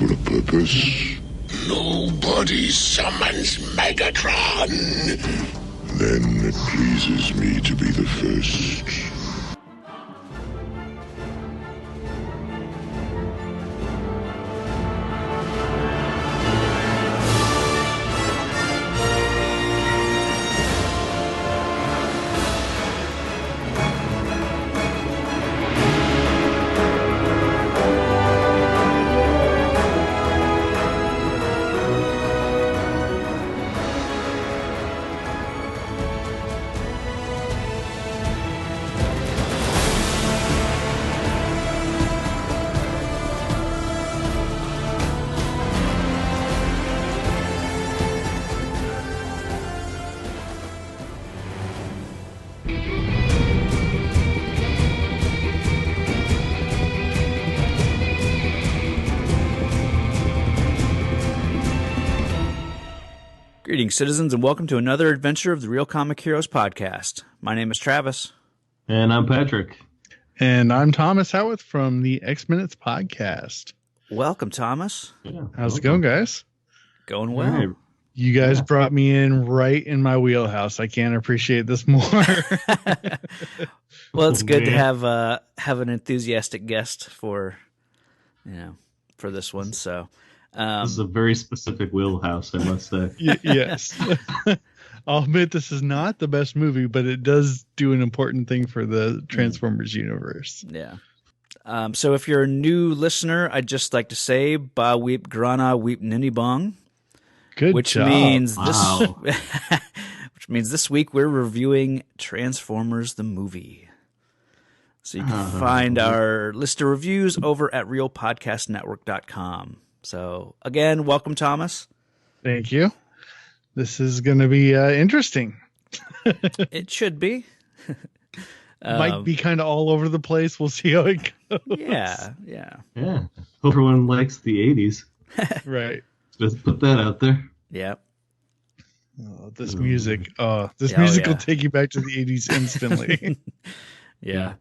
for a purpose? Nobody summons Megatron. Then it pleases me to be the first. Greetings, citizens, and welcome to another adventure of the Real Comic Heroes podcast. My name is Travis. And I'm Patrick. And I'm Thomas Howeth from the X Minutes podcast. Welcome, Thomas. Yeah, How's it going, guys? Going well. Right. You guys brought me in right in my wheelhouse. I can't appreciate this more. Well, it's good to have an enthusiastic guest for this one. So this is a very specific wheelhouse, I must say. Yes. I'll admit this is not the best movie, but it does do an important thing for the Transformers universe. Yeah. So if you're a new listener, I'd just like to say Ba Weep Grana Weep Nini Bong. Good which job. Means Wow. which means this week we're reviewing Transformers the movie. So you can find our list of reviews over at realpodcastnetwork.com. So again, welcome, Thomas. Thank you. This is going to be interesting. It should be. Might be kind of all over the place. We'll see how it goes. Yeah. Yeah. Hope everyone likes the 80s. Right. Just put that out there. Yep. Oh, this music. This music will take you back to the 80s instantly. Yeah.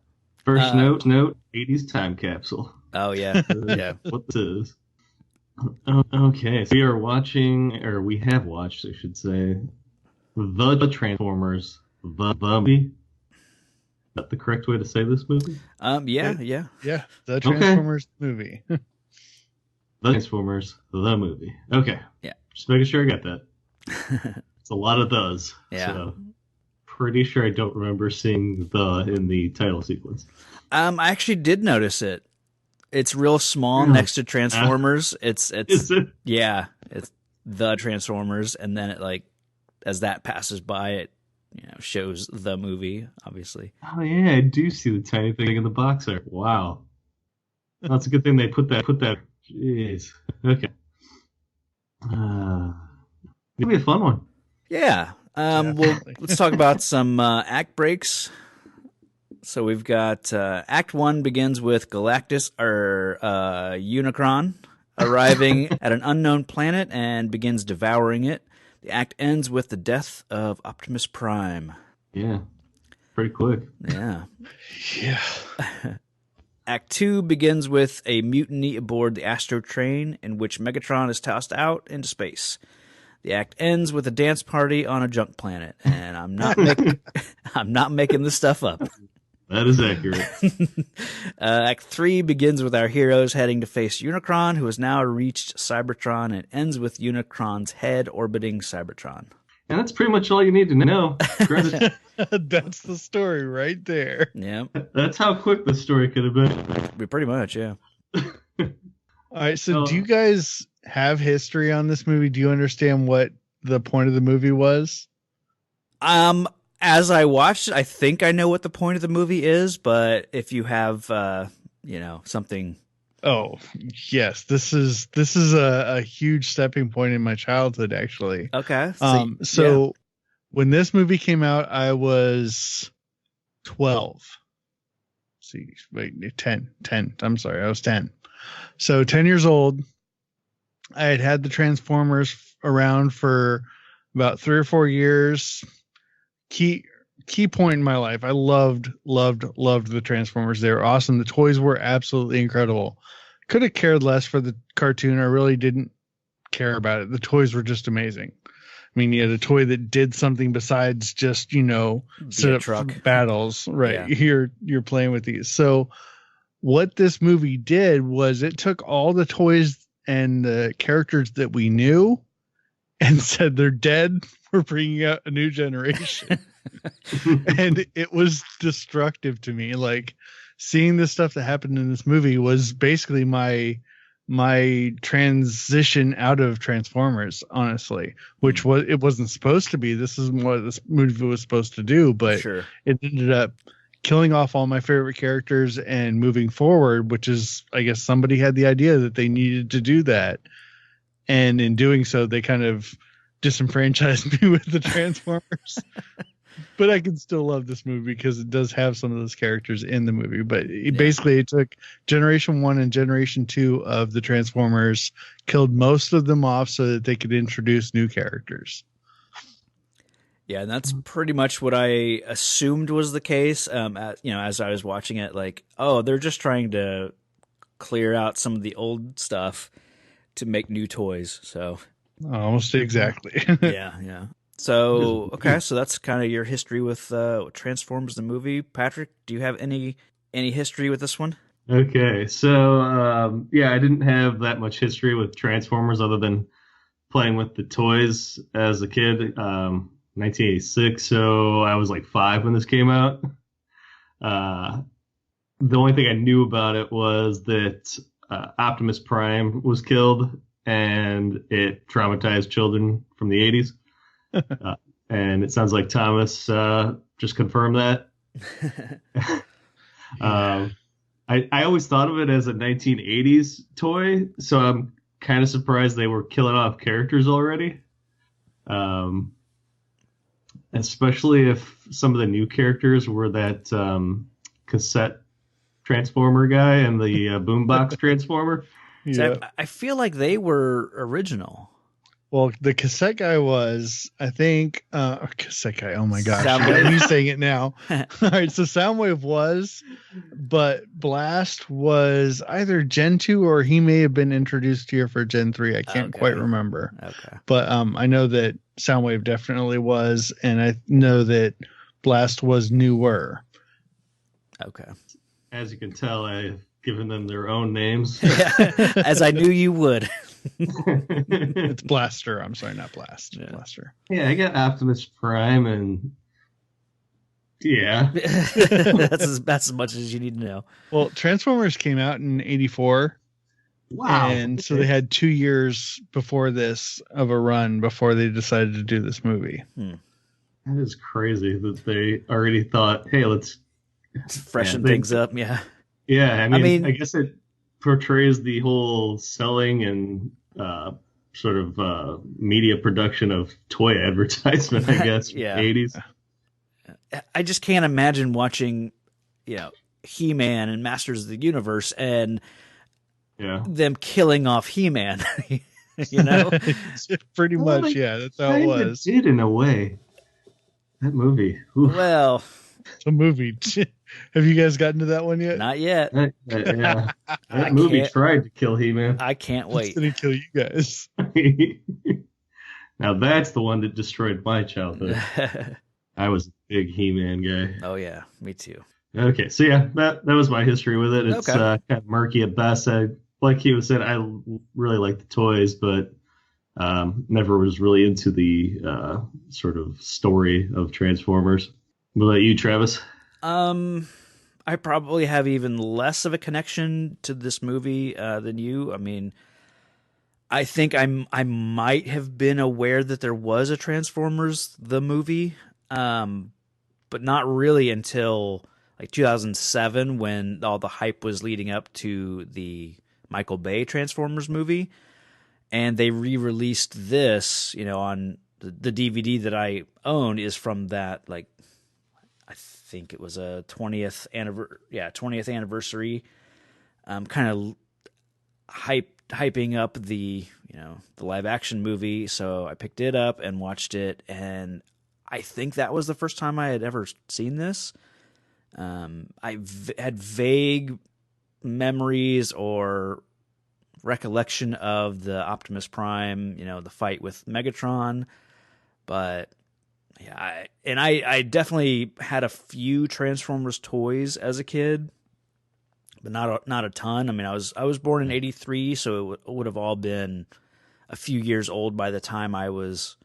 First note, 80s time capsule. Oh, yeah. Yeah. What this is. Okay, so we are watching, or we have watched, I should say, The Transformers, the movie. Is that the correct way to say this movie? Yeah. Yeah, the Transformers movie. The Transformers, the movie. Okay. Yeah. Just making sure I got that. It's a lot of those. Yeah. So pretty sure I don't remember seeing the in the title sequence. I actually did notice it. It's real small next to Transformers. It's Is it? yeah, it's the Transformers, and then it as that passes by, it shows the movie, obviously. Oh yeah, I do see the tiny thing in the box art. Wow. That's a good thing they put that. Jeez. Okay. It'll be a fun one. Yeah. Let's talk about some act breaks. So we've got Act 1 begins with Galactus, or Unicron, arriving at an unknown planet and begins devouring it. The act ends with the death of Optimus Prime. Yeah. Pretty quick. Yeah. Yeah. Act 2 begins with a mutiny aboard the Astro train in which Megatron is tossed out into space. The act ends with a dance party on a junk planet, and I'm not making this stuff up. That is accurate. Act 3 begins with our heroes heading to face Unicron, who has now reached Cybertron, and ends with Unicron's head orbiting Cybertron. And that's pretty much all you need to know. That's the story right there. Yeah, That's how quick the story could have been. pretty much, yeah. All right, so do you guys have history on this movie? Do you understand what the point of the movie was? As I watched it, I think I know what the point of the movie is, but if you have, something. Oh, yes. This is a huge stepping point in my childhood, actually. Okay. So when this movie came out, I was 12. See, wait, 10. I'm sorry, I was 10. So 10 years old. I had the Transformers around for about 3 or 4 years. Key point in my life. I loved the Transformers. They were awesome. The toys were absolutely incredible. could have cared less for the cartoon. I really didn't care about it. The toys were just amazing. I mean, you had a toy that did something besides just, set up truck. battles, right? Yeah. You're playing with these. So what this movie did was it took all the toys and the characters that we knew and said they're dead. We're bringing out a new generation. And it was destructive to me. Like, seeing the stuff that happened in this movie was basically my transition out of Transformers, honestly, which it wasn't supposed to be. This is what this movie was supposed to do, but it ended up killing off all my favorite characters and moving forward, which is, I guess, somebody had the idea that they needed to do that. And in doing so, they kind of disenfranchised me with the Transformers. But I can still love this movie because it does have some of those characters in the movie. But basically, it took Generation 1 and Generation 2 of the Transformers, killed most of them off so that they could introduce new characters. Yeah, and that's pretty much what I assumed was the case. As I was watching it, like, oh, they're just trying to clear out some of the old stuff to make new toys. So almost exactly. Yeah. So, okay, so that's kind of your history with Transformers the movie. Patrick, do you have any history with this one? Okay, so I didn't have that much history with Transformers other than playing with the toys as a kid. 1986, so I was like 5 when this came out. The only thing I knew about it was that Optimus Prime was killed, and it traumatized children from the 80s. And it sounds like Thomas just confirmed that. I always thought of it as a 1980s toy, so I'm kind of surprised they were killing off characters already. Especially if some of the new characters were that cassette transformer guy and the boombox transformer. Yeah. So I feel like they were original. Well, the cassette guy was, I think, cassette guy. Oh my gosh, Soundwave. he's saying it now. All right, so Soundwave was, but Blast was either Gen 2 or he may have been introduced here for Gen 3. I can't quite remember. Okay, but I know that Soundwave definitely was, and I know that Blast was newer. Okay. As you can tell, I've given them their own names. As I knew you would. It's Blaster. I'm sorry, not Blast. Yeah. Blaster. Yeah, I got Optimus Prime, and that's as much as you need to know. Well, Transformers came out in '84. Wow. And so they had 2 years before this of a run before they decided to do this movie. That is crazy that they already thought, hey, let's freshen things up. Yeah. Yeah. I mean, I guess it portrays the whole selling and sort of media production of toy advertisement, I guess, Yeah. 80s. I just can't imagine watching, He-Man and Masters of the Universe and them killing off He-Man. Pretty much, yeah. That's how it was. It did in a way. That movie. Oof. Well, the movie. Have you guys gotten to that one yet? Not yet. That movie tried to kill He-Man. I can't wait. Didn't kill you guys. Now that's the one that destroyed my childhood. I was a big He-Man guy. Oh yeah, me too. Okay, so that was my history with it. It's kind of murky at best. Like he said, I really like the toys, but never was really into the sort of story of Transformers. What about you, Travis? I probably have even less of a connection to this movie than you. I mean, I think I might have been aware that there was a Transformers the movie, but not really until like 2007 when all the hype was leading up to the Michael Bay Transformers movie, and they re-released this, on the DVD that I own is from that, like, I think it was a 20th anniversary, kind of hyping up the live action movie. So I picked it up and watched it, and I think that was the first time I had ever seen this. I had vague memories or recollection of the Optimus Prime, the fight with Megatron. But yeah, I definitely had a few Transformers toys as a kid, but not a ton. I mean, I was born in '83, so it would have all been a few years old by the time I was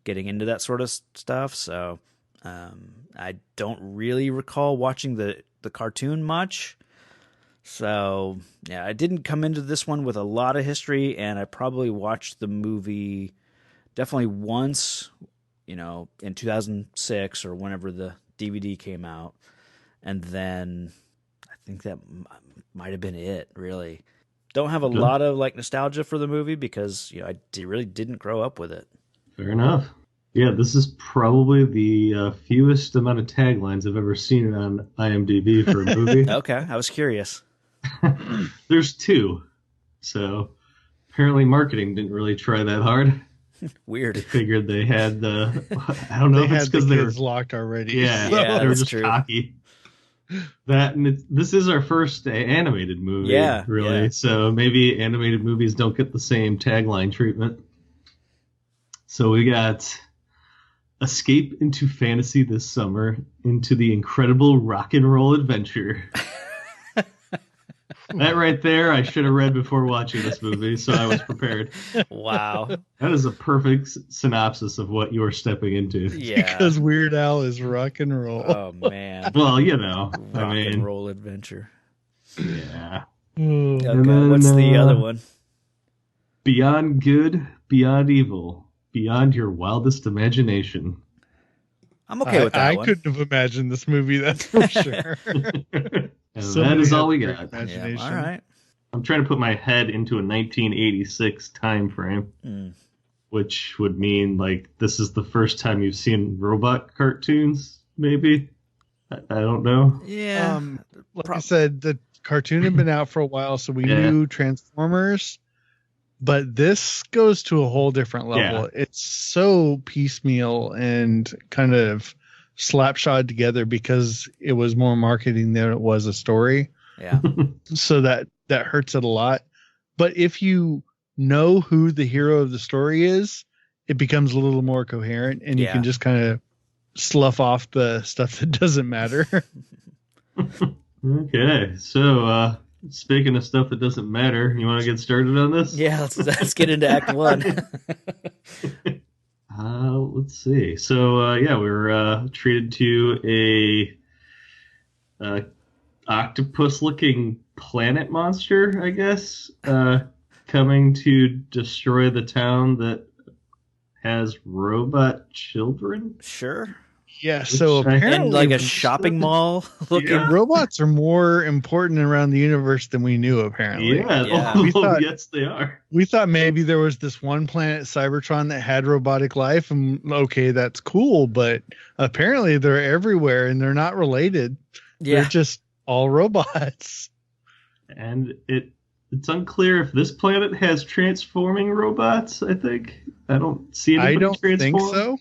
getting into that sort of stuff. So I don't really recall watching the cartoon much. So yeah, I didn't come into this one with a lot of history, and I probably watched the movie definitely once, in 2006 or whenever the DVD came out. And then I think that might have been it, really. Don't have a lot of nostalgia for the movie because, I really didn't grow up with it. Fair enough. Yeah, this is probably the fewest amount of taglines I've ever seen on IMDb for a movie. Okay, I was curious. There's 2. So apparently marketing didn't really try that hard. Weird. They figured they had I don't know if it's because they were locked already. Yeah, Yeah, they were just true. cocky. This is our first animated movie, really. Yeah. So maybe animated movies don't get the same tagline treatment. So we got escape into fantasy this summer into the incredible rock and roll adventure. That right there, I should have read before watching this movie, so I was prepared. Wow. That is a perfect synopsis of what you're stepping into. Yeah. Because Weird Al is rock and roll. Oh, man. Well, Rock and roll adventure. Yeah. Okay, then, what's the other one? Beyond good, beyond evil, beyond your wildest imagination. I'm okay with that I one. couldn't have imagined this movie, that's for sure. And So that many is have all we great got. imagination. Yeah, all right. I'm trying to put my head into a 1986 time frame, which would mean this is the first time you've seen robot cartoons. Maybe I don't know. Yeah. Like I said, the cartoon had been out for a while, so we knew Transformers. But this goes to a whole different level. Yeah. It's so piecemeal and kind of slapshod together because it was more marketing than it was a story. Yeah. So that hurts it a lot. But if you know who the hero of the story is, it becomes a little more coherent, and you can just kind of slough off the stuff that doesn't matter. Okay, so speaking of stuff that doesn't matter, you want to get started on this? Yeah, let's get into Act 1. Let's see. So we were treated to a octopus-looking planet monster, I guess, coming to destroy the town that has robot children. Sure. Yeah, so apparently In like a shopping mall looking. robots are more important around the universe than we knew, apparently. Yeah. We thought- yes, they are. We thought maybe there was this one planet, Cybertron, that had robotic life, and okay, that's cool, but apparently they're everywhere and they're not related. Yeah. They're just all robots. And it's unclear if this planet has transforming robots, I think. I don't see anybody I don't think transform. so.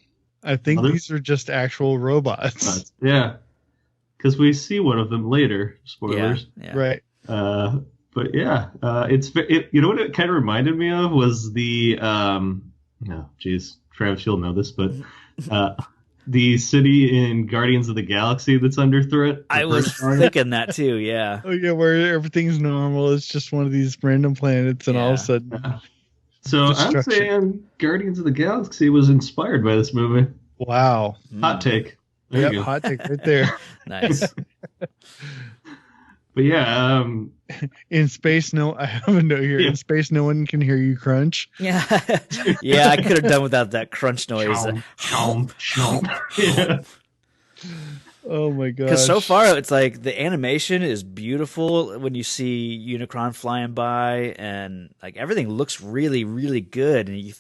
I think these are just actual robots. Yeah. Because we see one of them later. Spoilers. Yeah. Right. But yeah, you know what it kind of reminded me of was the Travis, you'll know this, but the city in Guardians of the Galaxy that's under threat. I was thinking that too. Yeah. Oh yeah, where everything's normal. It's just one of these random planets, and all of a sudden. So I'm saying Guardians of the Galaxy was inspired by this movie. Wow. Hot take. There you go. Hot take right there. Nice. But yeah, In space, I have a note here. Yeah. In space, no one can hear you crunch. Yeah. Yeah, I could have done without that crunch noise. yeah. Oh my god! Because so far, it's like the animation is beautiful when you see Unicron flying by, and like everything looks really, really good. And you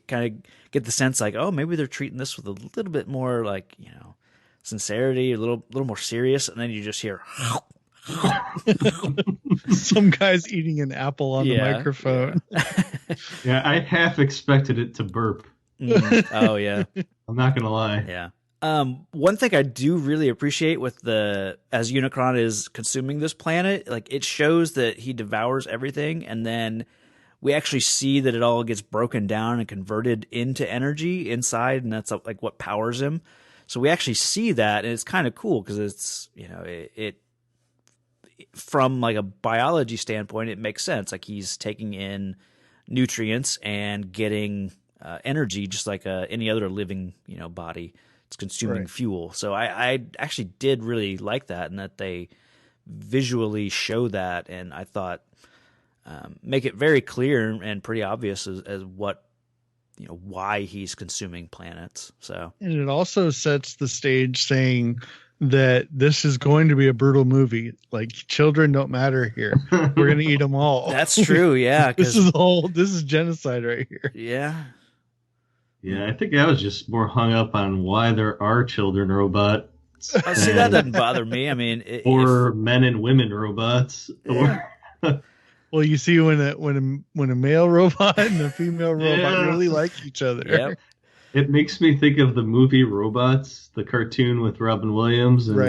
kind of get the sense like, oh, maybe they're treating this with a little bit more like, sincerity, a little more serious. And then you just hear, some guy's eating an apple on the microphone. Yeah, I half expected it to burp. Oh yeah, I'm not gonna lie. yeah. One thing I do really appreciate with as Unicron is consuming this planet, like it shows that he devours everything, and then we actually see that it all gets broken down and converted into energy inside, and that's like what powers him. So we actually see that, and it's kind of cool because it's, it from like a biology standpoint, it makes sense. Like he's taking in nutrients and getting energy just like any other living, body. It's consuming fuel. So I actually did really like that, and that they visually show that, and I thought make it very clear and pretty obvious as what, why he's consuming planets. So, and it also sets the stage saying that this is going to be a brutal movie. Like, children don't matter here. We're going to eat them all. That's true. Yeah. This is genocide right here. Yeah. Yeah, I think I was just more hung up on why there are children robots. Oh, see, that doesn't bother me. I mean, or men and women robots. Yeah. Well, you see when a male robot and a female robot really like each other. Yep. It makes me think of the movie Robots, the cartoon with Robin Williams and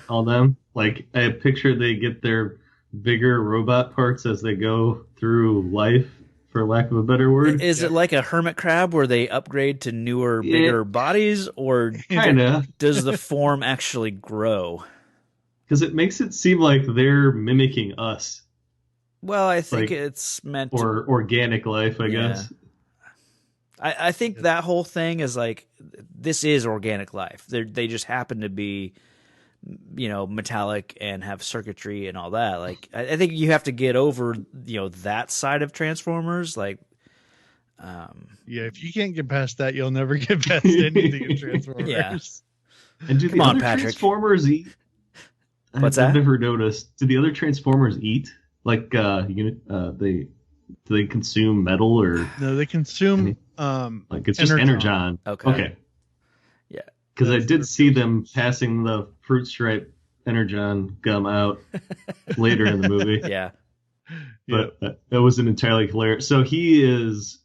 all them. Like, I picture they get their bigger robot parts as they go through life, for lack of a better word. Is it like a hermit crab where they upgrade to newer, bigger bodies, or does the form actually grow? Because it makes it seem like they're mimicking us. Well, I think it's meant or organic life, I guess. I think that whole thing is like, this is organic life. They just happen to be, metallic and have circuitry and all that. Like, I think you have to get over, that side of Transformers. Like, if you can't get past that, you'll never get past anything in Transformers. Yeah. And do the other Transformers eat? What's that? I've never noticed. Do the other Transformers eat? Like, do they consume metal or? No, they consume like it's just energon. Okay. Yeah. Because I did see them passing the fruit stripe energon gum out later in the movie. Yeah. But that wasn't entirely clear. So he is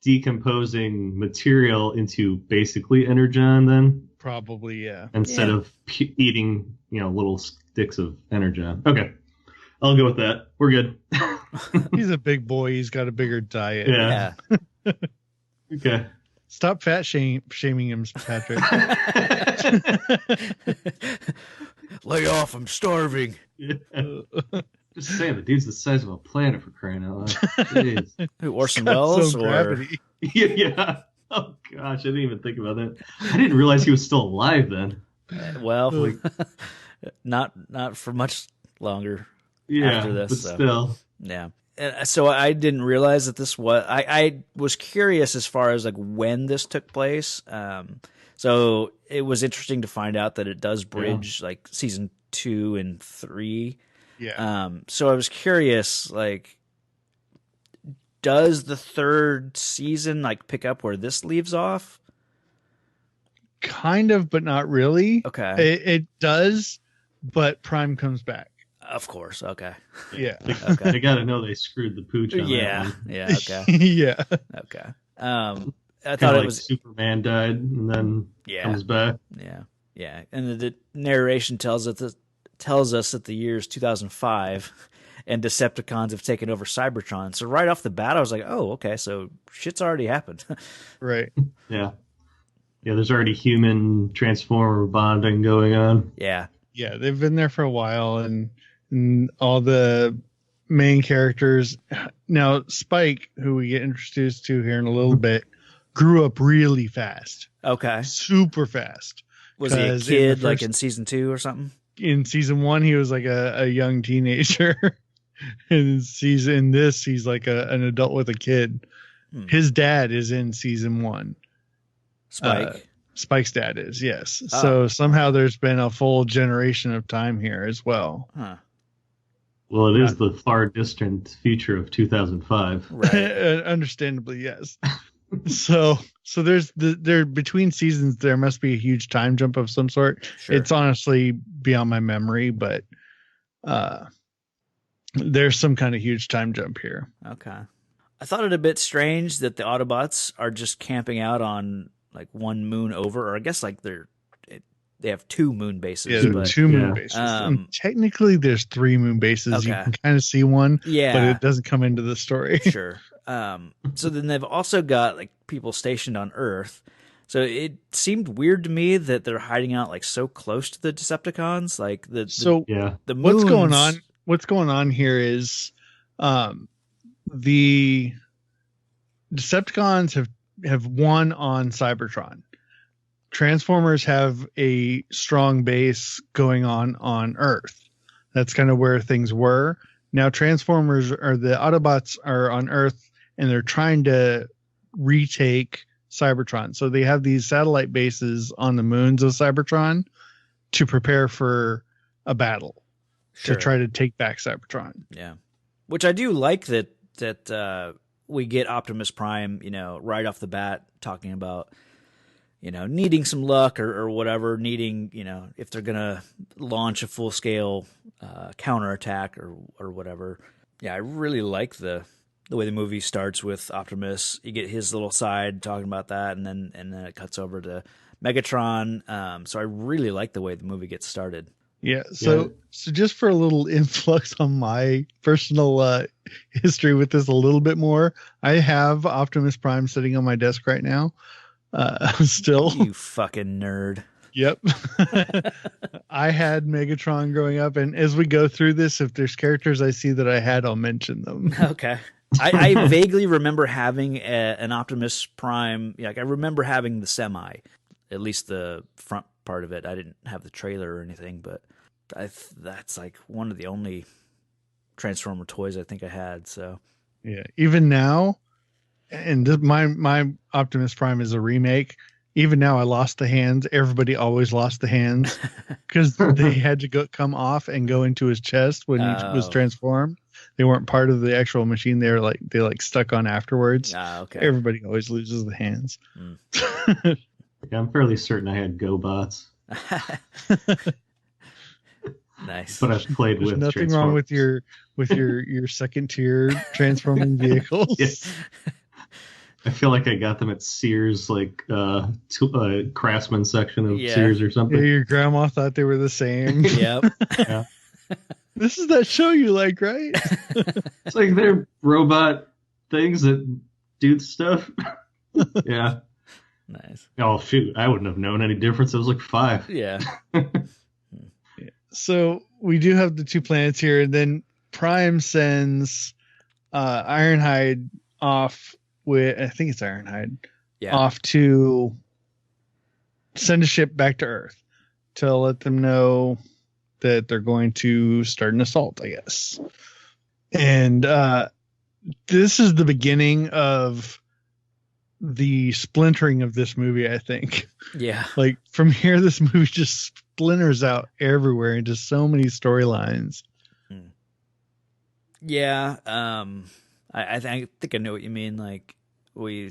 decomposing material into basically energon then? Probably, yeah. Instead of eating, little sticks of energon. Okay. I'll go with that. We're good. He's a big boy. He's got a bigger diet. Yeah. Okay. Stop fat shaming him, Patrick. Lay off. I'm starving. Yeah. Just saying, the dude's the size of a planet, for crying out loud. Jeez. Orson Welles? Gravity. Yeah. Oh, gosh. I didn't even think about that. I didn't realize he was still alive then. Well, not for much longer. Yeah, after this, but so. Still. Yeah. So I didn't realize that this was. I was curious as far as like when this took place. So it was interesting to find out that it does bridge like season 2 and 3. Yeah. So I was curious, like, does the third season like pick up where this leaves off? Kind of, but not really. Okay. It does, but Prime comes back. Of course. Okay. Yeah. Okay. They got to know they screwed the pooch on that one. Yeah. Okay. Yeah. Okay. I thought Kinda it like was Superman died and then comes back. Yeah. Yeah. And the narration tells us that the year is 2005 and Decepticons have taken over Cybertron. So right off the bat, I was like, oh, okay. So shit's already happened. Right. Yeah. Yeah. There's already human transformer bonding going on. Yeah. Yeah. They've been there for a while, and all the main characters. Now, Spike, who we get introduced to here in a little bit, grew up really fast. Okay. Super fast. Was he a kid like in season 2 or something? In season 1, he was like a young teenager. And in this, he's like an adult with a kid. His dad is in season 1. Spike. Spike's dad is, yes. Oh. So somehow there's been a full generation of time here as well. Huh. Well, it is the far distant future of 2005. Right. Understandably, yes. So there's there between seasons there must be a huge time jump of some sort. Sure. It's honestly beyond my memory, but there's some kind of huge time jump here. Okay. I thought it a bit strange that the Autobots are just camping out on like one moon over, or I guess like they have 2 moon bases. Yeah, there are but 2 moon bases. And technically, there's 3 moon bases. You Okay. can kind of see one, Yeah. but it doesn't come into the story. Sure. So then they've also got like people stationed on Earth. So it seemed weird to me that they're hiding out like so close to the Decepticons. Like the What's going moons- on? What's going on here is, the Decepticons have won on Cybertron. Transformers have a strong base going on Earth. That's kind of where things were. Now Transformers or the Autobots are on Earth, and they're trying to retake Cybertron. So they have these satellite bases on the moons of Cybertron to prepare for a battle Sure. to try to take back Cybertron. Yeah. Which I do like that we get Optimus Prime, right off the bat talking about, needing some luck or whatever, needing, if they're going to launch a full scale counterattack or whatever. Yeah, I really like the way the movie starts with Optimus. You get his little side talking about that, and then it cuts over to Megatron. So I really like the way the movie gets started. Yeah. So just for a little influx on my personal history with this a little bit more, I have Optimus Prime sitting on my desk right now. Still. You fucking nerd. Yep. I had Megatron growing up, and as we go through this, if there's characters I see that I had, I'll mention them. Okay. I vaguely remember having an Optimus Prime. Like I remember having the semi, at least the front part of it. I didn't have the trailer or anything, but that's like one of the only Transformer toys I think I had. So yeah, even now, and my Optimus Prime is a remake. Even now, I lost the hands. Everybody always lost the hands because they had to come off and go into his chest when he was transformed. They weren't part of the actual machine. They were they stuck on afterwards. Okay. Everybody always loses the hands. Yeah, I'm fairly certain I had GoBots. Nice. But I've played There's with nothing wrong with your second tier transforming vehicles. Yes. I feel like I got them at Sears, Craftsman section of Sears or something. Yeah, your grandma thought they were the same. Yep. Yeah. This is that show you like, right? It's like they're robot things that do stuff. Yeah. Nice. Oh, shoot. I wouldn't have known any difference. I was like 5. Yeah. So we do have the 2 planets here, and then Prime sends Ironhide off with, I think it's Ironhide, off to send a ship back to Earth to let them know that they're going to start an assault, I guess. And this is the beginning of the splintering of this movie, I think. Yeah. Like from here, this movie just splinters out everywhere into so many storylines. Yeah. I think I know what you mean. Like we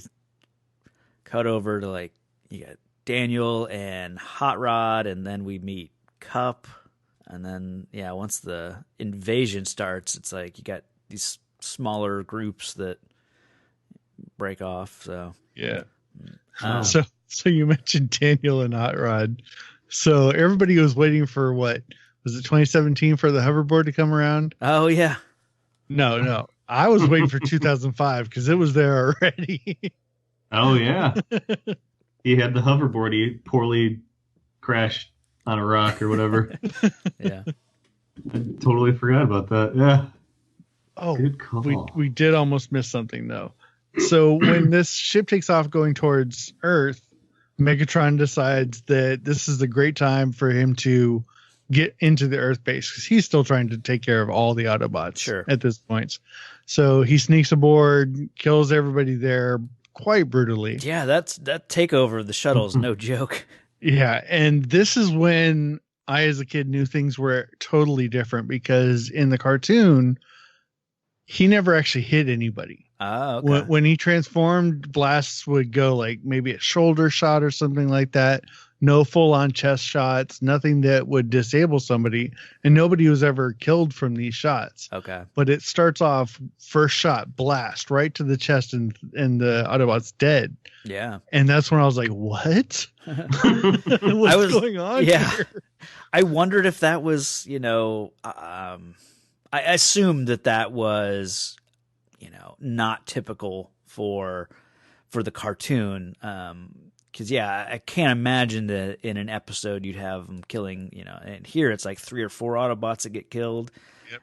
cut over to you got Daniel and Hot Rod, and then we meet Cup. And then, once the invasion starts, it's like you got these smaller groups that break off. So yeah. So you mentioned Daniel and Hot Rod. So everybody was waiting for what was it 2017 for the hoverboard to come around? Oh yeah. No. I was waiting for 2005 because it was there already. Oh yeah. He had the hoverboard. He poorly crashed on a rock or whatever. Yeah. I totally forgot about that. Yeah. Oh, good call. We did almost miss something though. So when this ship takes off going towards Earth, Megatron decides that this is the great time for him to get into the Earth base because he's still trying to take care of all the Autobots at this point. So he sneaks aboard, kills everybody there quite brutally. Yeah, that takeover of the shuttle is no joke. Yeah, and this is when I, as a kid, knew things were totally different because in the cartoon, he never actually hit anybody. Oh, okay. When he transformed, blasts would go maybe a shoulder shot or something like that. no full-on chest shots, nothing that would disable somebody, and nobody was ever killed from these shots. Okay. But it starts off first shot, blast right to the chest, and the Autobot's dead. Yeah. And that's when I was like, what? What's going on here? I wondered if that was, I assumed that was, not typical for the cartoon. Because, I can't imagine that in an episode you'd have them killing, and here it's like 3 or 4 Autobots that get killed,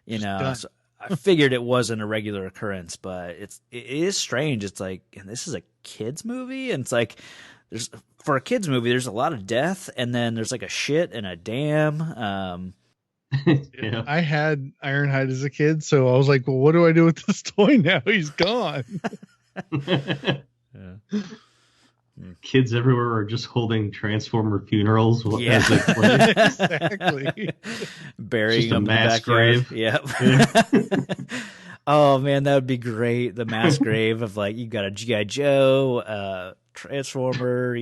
so I figured it wasn't a regular occurrence, but it is strange. It's like, and this is a kid's movie, and it's like, for a kid's movie, there's a lot of death, and then there's like a shit and a dam. Yeah. I had Ironhide as a kid, so I was like, well, what do I do with this toy now? He's gone. Yeah. Kids everywhere are just holding Transformer funerals. Yeah, as they play. Exactly. Burying them in the mass backyard. grave. Yep. Oh man, that would be great. The mass grave of like, you got a G.I. Joe, Transformer,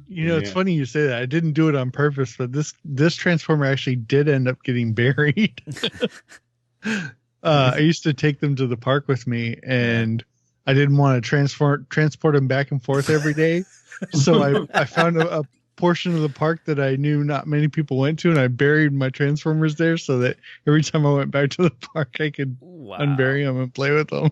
It's funny you say that. I didn't do it on purpose, but this Transformer actually did end up getting buried. I used to take them to the park with me, and I didn't want to transport them back and forth every day. So I found a portion of the park that I knew not many people went to, and I buried my Transformers there so that every time I went back to the park, I could unbury them and play with them.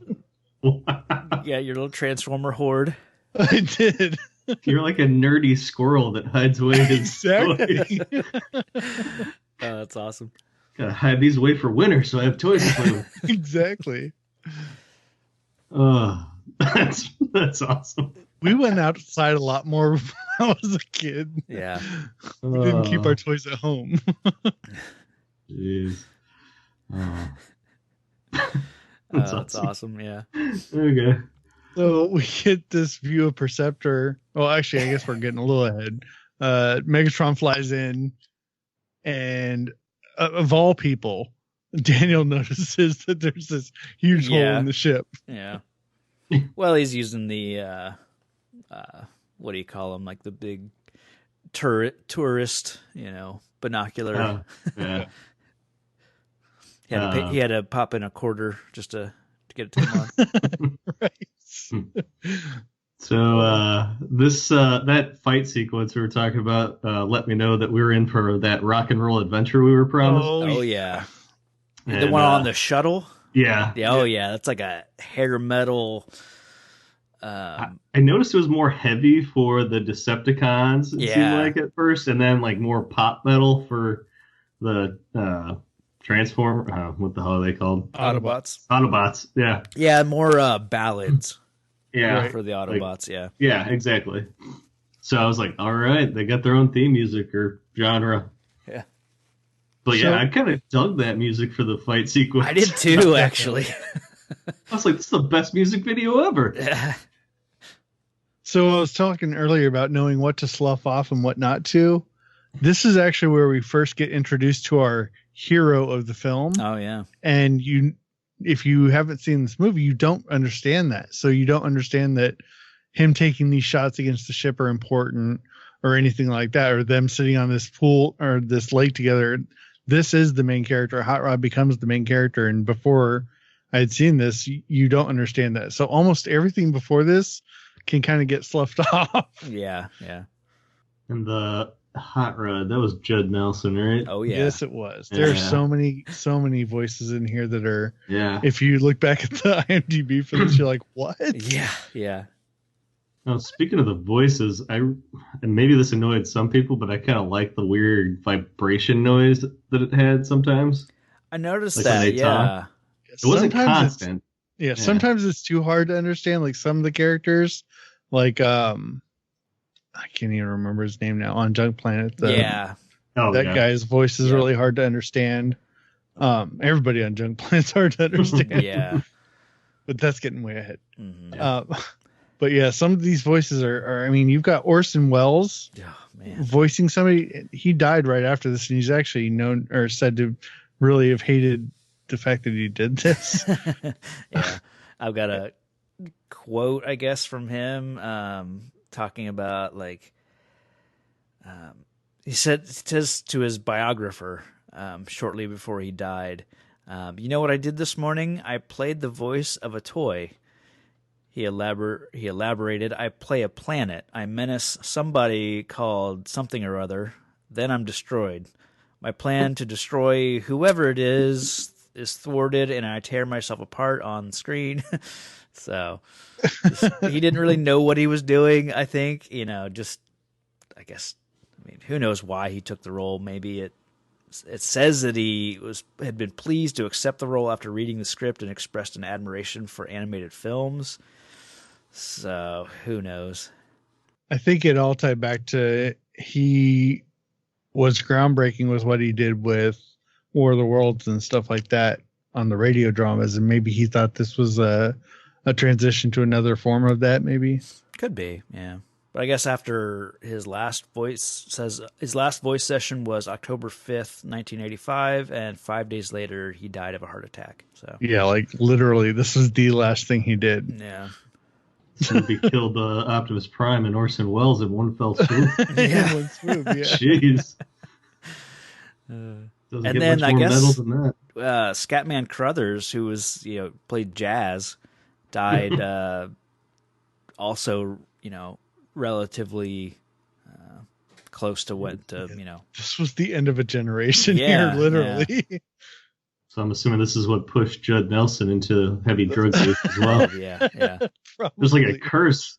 Yeah, your little Transformer horde. I did. You're like a nerdy squirrel that hides away his Exactly. Oh, that's awesome. Gotta hide these away for winter so I have toys to play with. Exactly. That's awesome. We went outside a lot more when I was a kid. Yeah. We didn't keep our toys at home. Jeez. Oh. That's awesome. Yeah. Okay. So we get this view of Perceptor. Well, actually, I guess we're getting a little ahead. Megatron flies in, and of all people, Daniel notices that there's this huge hole in the ship. Yeah. Well, he's using the what do you call them? Like the big tourist, binocular. Yeah. He had to pop in a quarter just to get it to him on. Right. So this that fight sequence we were talking about let me know that we were in for that rock and roll adventure we were promised. Oh yeah. And, the one on the shuttle? Yeah. Oh yeah, that's like a hair metal. I noticed it was more heavy for the Decepticons, it seemed like at first, and then like more pop metal for the Transformer. What the hell are they called? Autobots. Autobots, yeah. Yeah, more ballads. Yeah. For the Autobots, yeah. Yeah, exactly. So I was like, all right, they got their own theme music or genre. Yeah. But I kind of dug that music for the fight sequence. I did too, actually. I was like, this is the best music video ever. So I was talking earlier about knowing what to slough off and what not to. This is actually where we first get introduced to our hero of the film. Oh, yeah. And if you haven't seen this movie, you don't understand that. So you don't understand that him taking these shots against the ship are important or anything like that, or them sitting on this pool or this lake together. This is the main character. Hot Rod becomes the main character. And before I had seen this, you don't understand that. So almost everything before this can kind of get sloughed off. Yeah. And the Hot Rod, that was Judd Nelson, right? Oh, yeah. Yes, it was. There's so many voices in here that are, if you look back at the IMDb for this, you're like, what? Yeah. Now, speaking of the voices, and maybe this annoyed some people, but I kind of like the weird vibration noise that it had sometimes. I noticed like that, yeah. It wasn't constant. Sometimes it's too hard to understand. Like some of the characters, like I can't even remember his name now on Junk Planet. That guy's voice is really hard to understand. Everybody on Junk Planet's hard to understand. Yeah. But that's getting way ahead. Mm-hmm. But yeah, some of these voices are I mean, you've got Orson Welles voicing somebody. He died right after this, and he's actually known or said to really have hated the fact that he did this. Yeah. I've got a quote, I guess, from him talking about like he says to his biographer shortly before he died, "You know what I did this morning? I played the voice of a toy." He elaborated, "I play a planet. I menace somebody called something or other. Then I'm destroyed. My plan to destroy whoever it is thwarted, and I tear myself apart on screen." So he didn't really know what he was doing, I think. I guess, who knows why he took the role. Maybe it says that he had been pleased to accept the role after reading the script and expressed an admiration for animated films. So who knows? I think it all tied back to he was groundbreaking with what he did with War of the Worlds and stuff like that on the radio dramas, and maybe he thought this was a transition to another form of that. Maybe Could be, yeah. But I guess after his last voice session was October 5th, 1985, and 5 days later he died of a heart attack. So yeah, like literally, this was the last thing he did. yeah. He killed Optimus Prime and Orson Welles in one fell swoop. In one swoop, yeah. Jeez. And Doesn't get then much I more guess metal than that. Scatman Crothers, who was played Jazz, died also relatively close to what This was the end of a generation Yeah, here, literally. So I'm assuming this is what pushed Judd Nelson into heavy drug use as well. yeah. There's like a curse.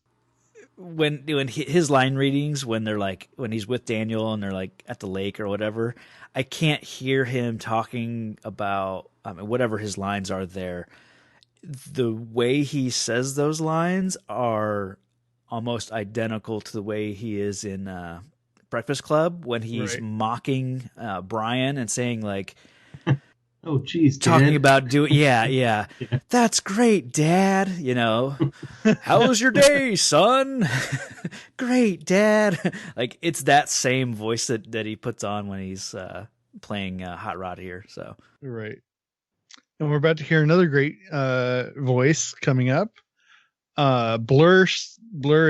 When his line readings, when he's with Daniel and they're like at the lake or whatever, I can't hear him talking about whatever his lines are there. The way he says those lines are almost identical to the way he is in Breakfast Club when he's mocking Brian and saying like, "Oh, geez, Dad." Talking about doing, yeah. That's great, Dad. How was your day, son? Great, Dad. Like it's that same voice that he puts on when he's playing Hot Rod here. So Right. And we're about to hear another great voice coming up. Blur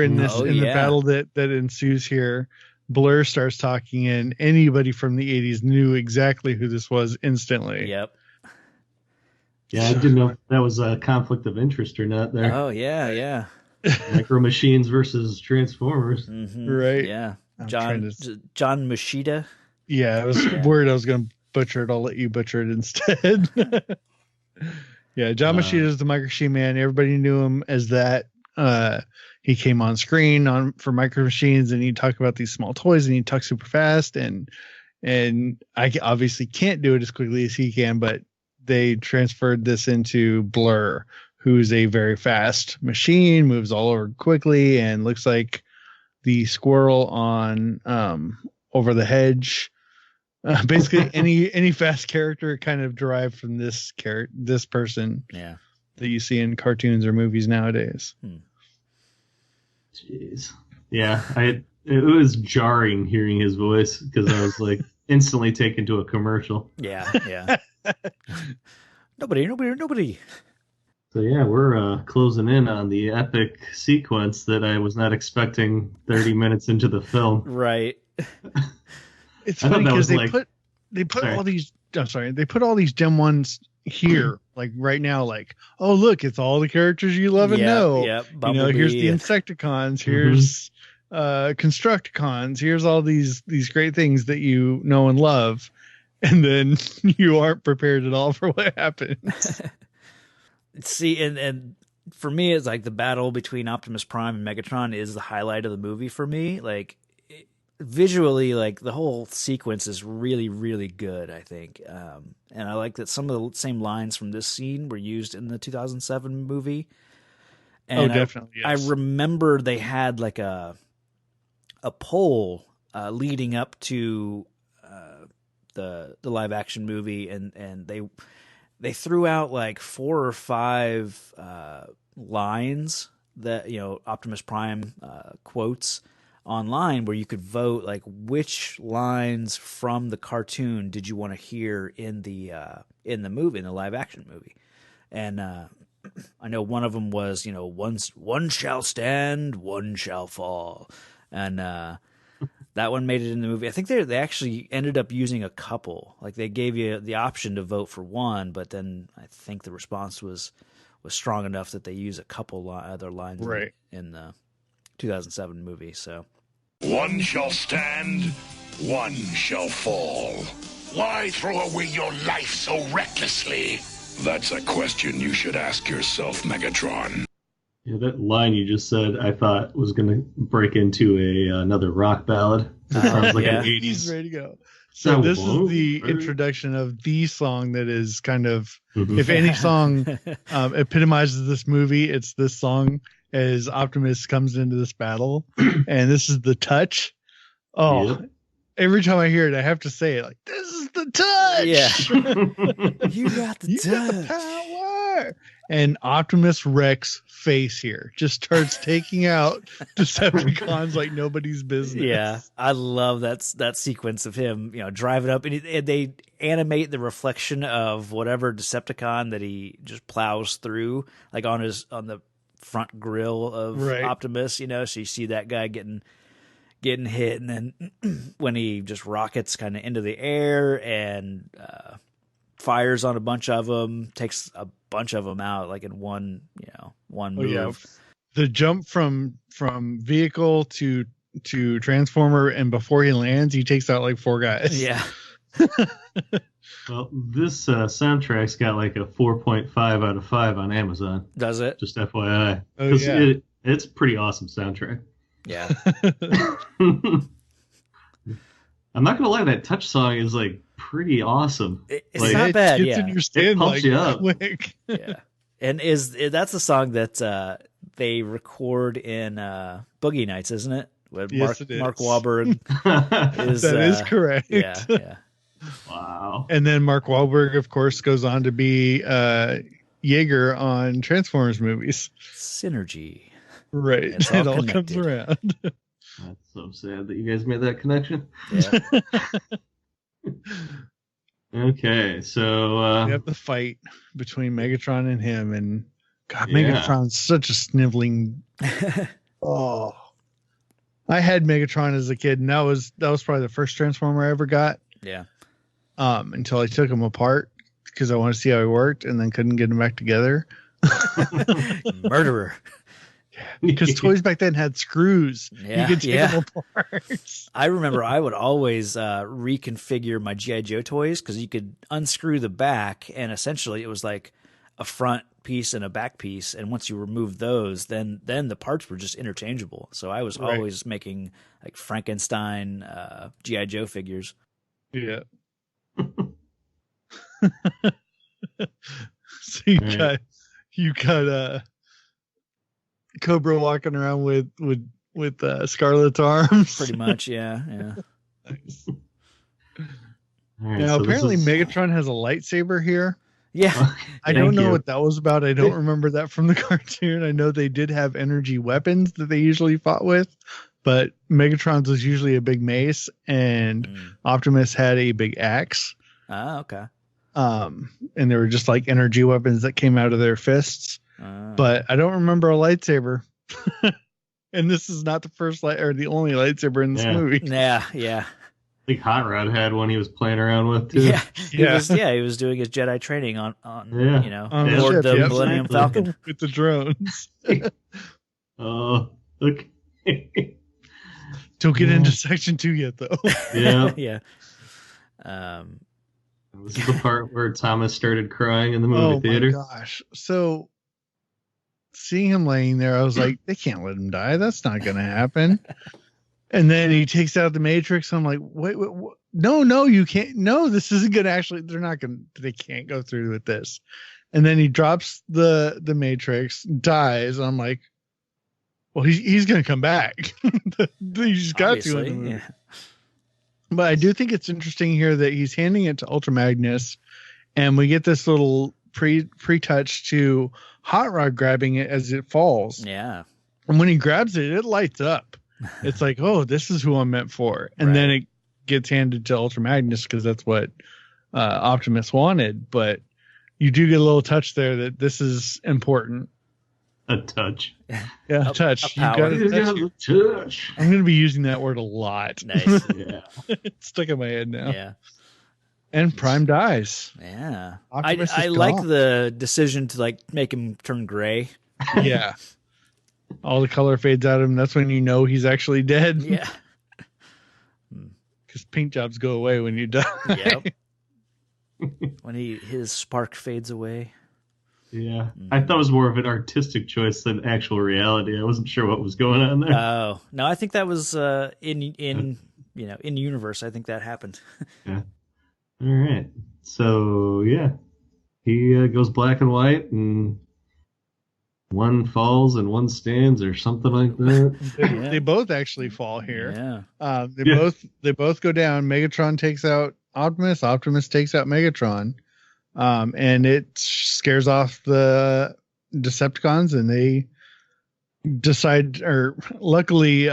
in the battle that ensues here. Blur starts talking, and anybody from the 80s knew exactly who this was instantly. Yep. Yeah, I didn't know if that was a conflict of interest or not there. Oh yeah. Micro Machines versus Transformers. Mm-hmm. Right. Yeah. John Machida. Yeah, I was worried I was going to butcher it. I'll let you butcher it instead. Yeah, John Machida is the Micro Machine Man. Everybody knew him as that. He came on screen for Micro Machines, and he'd talk about these small toys, and he'd talk super fast. And I obviously can't do it as quickly as he can, but they transferred this into Blur, who's a very fast machine, moves all over quickly, and looks like the squirrel on Over the Hedge. Basically, any fast character kind of derived from this person. Yeah. That you see in cartoons or movies nowadays. Jeez. Yeah, it was jarring hearing his voice because I was like instantly taken to a commercial. Yeah. Nobody. So yeah, we're closing in on the epic sequence that I was not expecting 30 minutes into the film. Right. It's funny because they put all these. I'm sorry, they put all these Gen 1s here, like right now, like, oh look, it's all the characters you love and know. Yeah, here's the Insecticons, here's Constructicons, here's all these great things that you know and love, and then you aren't prepared at all for what happens. See, and for me, it's like the battle between Optimus Prime and Megatron is the highlight of the movie for me. Like visually, like the whole sequence is really, really good, I think. And I like that some of the same lines from this scene were used in the 2007 movie. And definitely. Yes. I remember they had like a poll leading up to the live action movie, and they threw out like 4 or 5 lines that Optimus Prime quotes online, where you could vote like which lines from the cartoon did you want to hear in the movie, in the live action movie. And I know one of them was one shall stand, one shall fall. And That one made it in the movie. I think they actually ended up using a couple. Like they gave you the option to vote for one, but then I think the response was strong enough that they use a couple other lines in the 2007 movie. So one shall stand, one shall fall. Why throw away your life so recklessly? That's a question you should ask yourself, Megatron. Yeah, that line you just said, I thought was going to break into another rock ballad. It sounds like an 80s. He's ready to go. So this is the introduction of the song that is kind of, if any song epitomizes this movie, it's this song as Optimus comes into this battle. And this is the touch. Oh, yep. Every time I hear it, I have to say it like, this is the touch. Yeah. You got the touch. Got the power. And Optimus Rex face here just starts taking out Decepticons like nobody's business. Yeah, I love that sequence of him, driving up, and they animate the reflection of whatever Decepticon that he just plows through, like on the front grill of Optimus. So you see that guy getting hit, and then when he just rockets kind of into the air and fires on a bunch of them, takes a bunch of them out like in one move. Yeah. The jump from vehicle to transformer, and before he lands, he takes out like 4 guys. Yeah. Well, this soundtrack's got like a 4.5 out of 5 on Amazon. Does it? Just FYI. It's pretty awesome soundtrack. Yeah. I'm not gonna lie, that touch song is like pretty awesome. It's like, not bad. Yeah, it pumps you up. Quick. Yeah, and that's the song that they record in Boogie Nights, isn't it? With Yes, it is. Mark Wahlberg is that is correct. Yeah. Wow. And then Mark Wahlberg, of course, goes on to be Jaeger on Transformers movies. Synergy. Right. It all comes around. That's so sad that you guys made that connection. Yeah. Okay, so we have the fight between Megatron and him, and God, Megatron's such a sniveling. Oh, I had Megatron as a kid, and that was probably the first Transformer I ever got. Yeah. Until I took him apart because I wanted to see how he worked, and then couldn't get him back together. Murderer. Because toys back then had screws. Yeah, you could take them apart. I remember I would always reconfigure my G.I. Joe toys because you could unscrew the back, and essentially it was like a front piece and a back piece. And once you remove those, then the parts were just interchangeable. So I was always making like Frankenstein G.I. Joe figures. Yeah. So you got Cobra walking around with Scarlet's arms. Pretty much, yeah. Nice. right, now, so apparently Megatron has a lightsaber here. Yeah. I don't know what that was about. I don't remember that from the cartoon. I know they did have energy weapons that they usually fought with, but Megatron's was usually a big mace, and Optimus had a big axe. Ah, okay. And they were just like energy weapons that came out of their fists. But I don't remember a lightsaber. And this is not the first or the only lightsaber in this movie. Yeah. I think Hot Rod had one he was playing around with too. He was doing his Jedi training on board the Millennium Falcon with the drones. Oh, okay. Don't get into section 2 yet, though. Yeah. Yeah. This is the part where Thomas started crying in the movie theater. Oh my gosh! So seeing him laying there, I was like, they can't let him die. That's not going to happen. And then he takes out the Matrix. I'm like, wait, no, you can't. No, this isn't going to actually. They can't go through with this. And then he drops the Matrix, dies. I'm like, well, he's going to come back. He's got to in the movie. Yeah. But I do think it's interesting here that he's handing it to Ultra Magnus, and we get this little pre-touch to Hot Rod grabbing it as it falls. Yeah. And when he grabs it, it lights up. It's like, oh, this is who I'm meant for. And then it gets handed to Ultra Magnus because that's what Optimus wanted. But you do get a little touch there that this is important. A touch. Yeah, touch. a power. You got a touch. I'm going to be using that word a lot. Nice. Yeah. It's stuck in my head now. Yeah. And Prime dies. Yeah. Optimus I is like gone. the decision to like make him turn gray. Yeah. All the color fades out of him. That's when you know he's actually dead. Yeah. Because paint jobs go away when you die. Yep. When his spark fades away. Yeah. I thought it was more of an artistic choice than actual reality. I wasn't sure what was going on there. Oh no, I think that was in universe. I think that happened. Yeah. All right. So yeah, he goes black and white, and one falls and one stands, or something like that. They both actually fall here. Yeah. They both go down. Megatron takes out Optimus. Optimus takes out Megatron. And it scares off the Decepticons, and they decide, or luckily,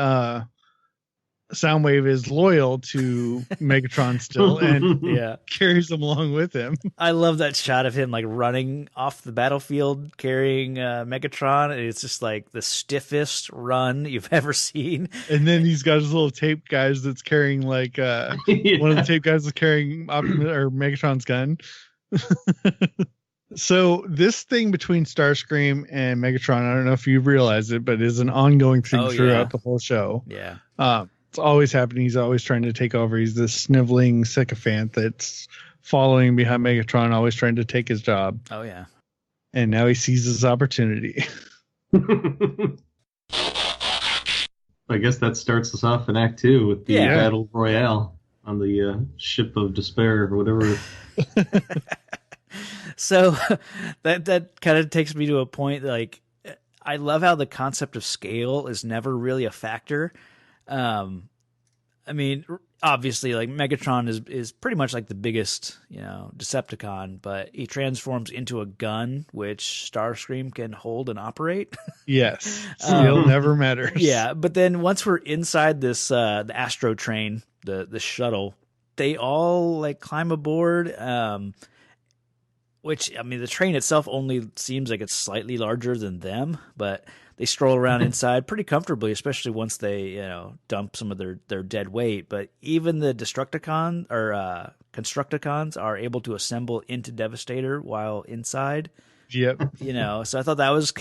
Soundwave is loyal to Megatron still and Yeah. carries them along with him. I love that shot of him like running off the battlefield carrying Megatron. It's just like the stiffest run you've ever seen. And then he's got his little tape guys that's carrying like one of the tape guys is carrying Optimus or Megatron's gun. So this thing between Starscream and Megatron, I don't know if you realize it, but is an ongoing thing throughout the whole show. Yeah. It's always happening. He's always trying to take over. He's this sniveling sycophant that's following behind Megatron, always trying to take his job. Oh yeah. And now he sees his opportunity. I guess that starts us off in Act 2 with the Battle Royale on the ship of despair or whatever. So that kind of takes me to a point like I love how the concept of scale is never really a factor. I mean, obviously, like Megatron is pretty much like the biggest, Decepticon, but he transforms into a gun, which Starscream can hold and operate. Yes, scale never matters. Yeah, but then once we're inside this, the Astro train, the shuttle, they all like climb aboard. Which, I mean, the train itself only seems like it's slightly larger than them, but they stroll around inside pretty comfortably, especially once they, dump some of their dead weight. But even the Destructicons or Constructicons are able to assemble into Devastator while inside. Yep. So I thought that was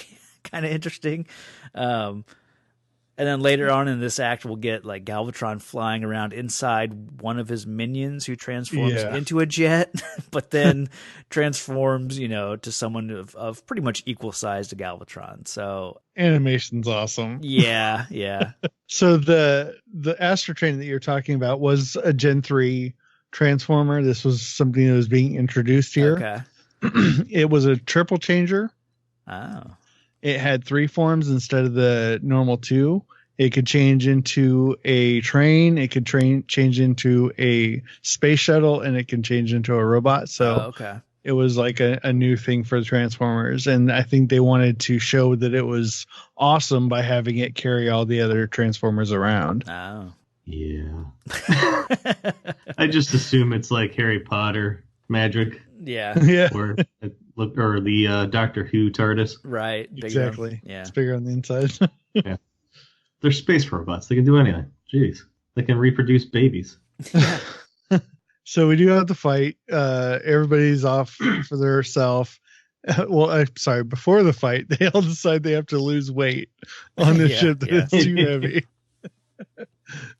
kind of interesting. And then later on in this act, we'll get like Galvatron flying around inside one of his minions who transforms into a jet, but then transforms, to someone of pretty much equal size to Galvatron. So animation's awesome. Yeah, yeah. So the Astro Train that you're talking about was a Gen 3 Transformer. This was something that was being introduced here. Okay. It was a triple changer. Oh. It had 3 forms instead of the normal 2. It could change into a train. It could change into a space shuttle, and it can change into a robot. So it was like a new thing for the Transformers. And I think they wanted to show that it was awesome by having it carry all the other Transformers around. Oh. Yeah. I just assume it's like Harry Potter magic. Yeah. Yeah. Or the Doctor Who TARDIS. Right. Exactly. Yeah. It's bigger on the inside. Yeah. They're space robots. They can do anything. Jeez. They can reproduce babies. So we do have the fight. Everybody's off for their self. Before the fight, they all decide they have to lose weight on the ship that it's too heavy.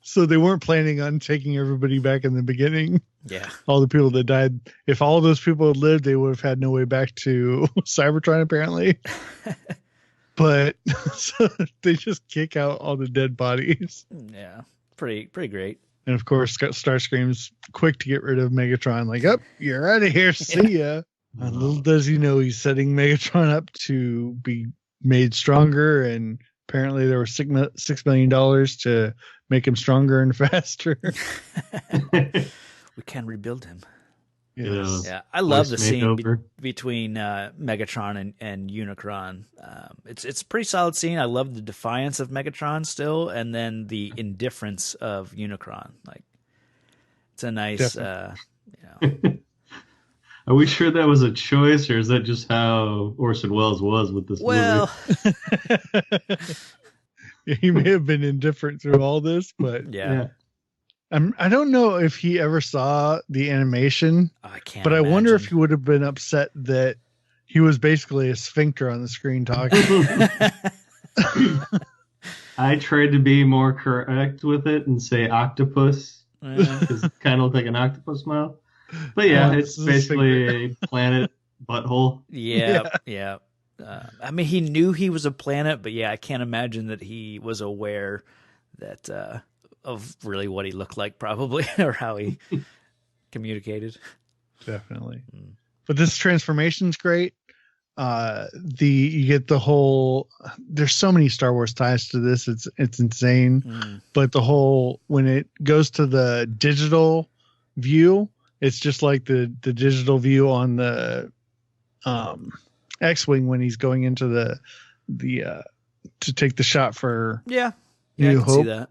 So they weren't planning on taking everybody back in the beginning. Yeah. All the people that died. If all those people had lived, they would have had no way back to Cybertron, apparently. But so they just kick out all the dead bodies. Yeah. Pretty great. And of course, Starscream's quick to get rid of Megatron. Like, you're out of here. See ya. And little does he know he's setting Megatron up to be made stronger. And apparently there was $6 million to make him stronger and faster. We can rebuild him. Yes. Yeah, I love the scene between Megatron and Unicron. It's a pretty solid scene. I love the defiance of Megatron still, and then the indifference of Unicron. Like, it's a nice, Are we sure that was a choice, or is that just how Orson Welles was with this Well, He may have been indifferent through all this, but movie? yeah. I don't know if he ever saw the animation, I can't. but I wonder if imagine. he would have been upset that he was basically a sphincter on the screen talking. I tried to be more correct with it and say octopus, because it kind of looked like an octopus mouth. But yeah, it's basically a planet butthole. Yeah. I mean, he knew he was a planet, but yeah, I can't imagine that he was aware that of really what he looked like, probably, or how he communicated. Definitely. But this transformation's great. You get the whole. There's so many Star Wars ties to this. It's insane. But the whole, when it goes to the digital view, it's just like the digital view on the X-wing when he's going into the to take the shot for Yeah, New I can Hope. see that.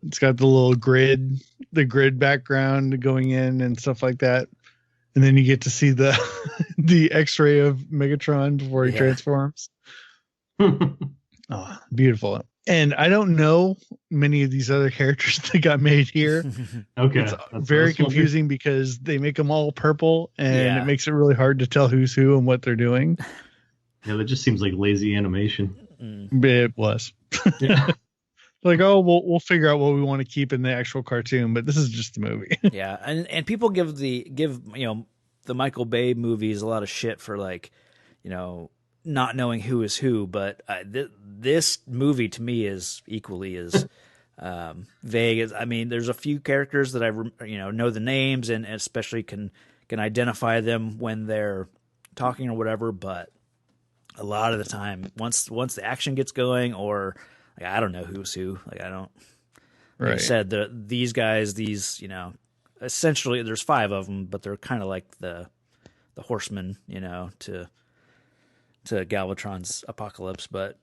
It's got the little grid background going in and stuff like that. And then you get to see the the X-ray of Megatron before he transforms. Oh, beautiful. And I don't know many of these other characters that got made here. Okay. It's very confusing because they make them all purple, and it makes it really hard to tell who's who and what they're doing. Yeah, that just seems like lazy animation. It was. Yeah. Like, oh, we'll figure out what we want to keep in the actual cartoon, but this is just the movie. Yeah, and people give the Michael Bay movies a lot of shit for, like, not knowing who is who, but this movie to me is equally as vague as. I mean, there's a few characters that I know the names and especially can identify them when they're talking or whatever, but a lot of the time, once the action gets going, or like, I don't know who's who. Like, I don't. Like I said, these guys, essentially there's 5 of them, but they're kind of like the horsemen, to Galvatron's apocalypse, but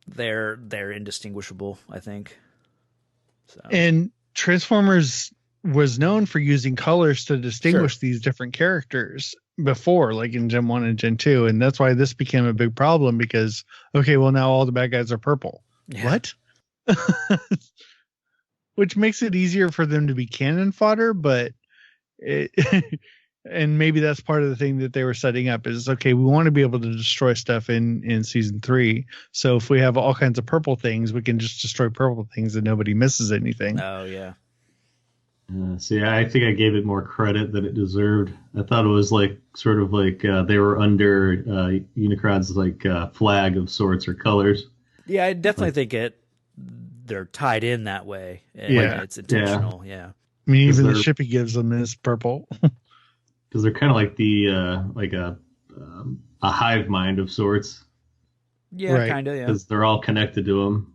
they're indistinguishable, I think. So. And Transformers was known for using colors to distinguish these different characters before, like in Gen 1 and Gen 2, and that's why this became a big problem because, okay, well, now all the bad guys are purple. Yeah. What? Which makes it easier for them to be cannon fodder, but and maybe that's part of the thing that they were setting up is, okay, we want to be able to destroy stuff in season 3. So if we have all kinds of purple things, we can just destroy purple things and nobody misses anything. Oh, yeah. See, I think I gave it more credit than it deserved. I thought it was like sort of like they were under Unicron's like flag of sorts or colors. Yeah, I definitely think they're tied in that way. It's intentional. Yeah. I mean, even the ship he gives them is purple. Because they're kind of like like a hive mind of sorts. Yeah, kind of. Yeah. Because they're all connected to him.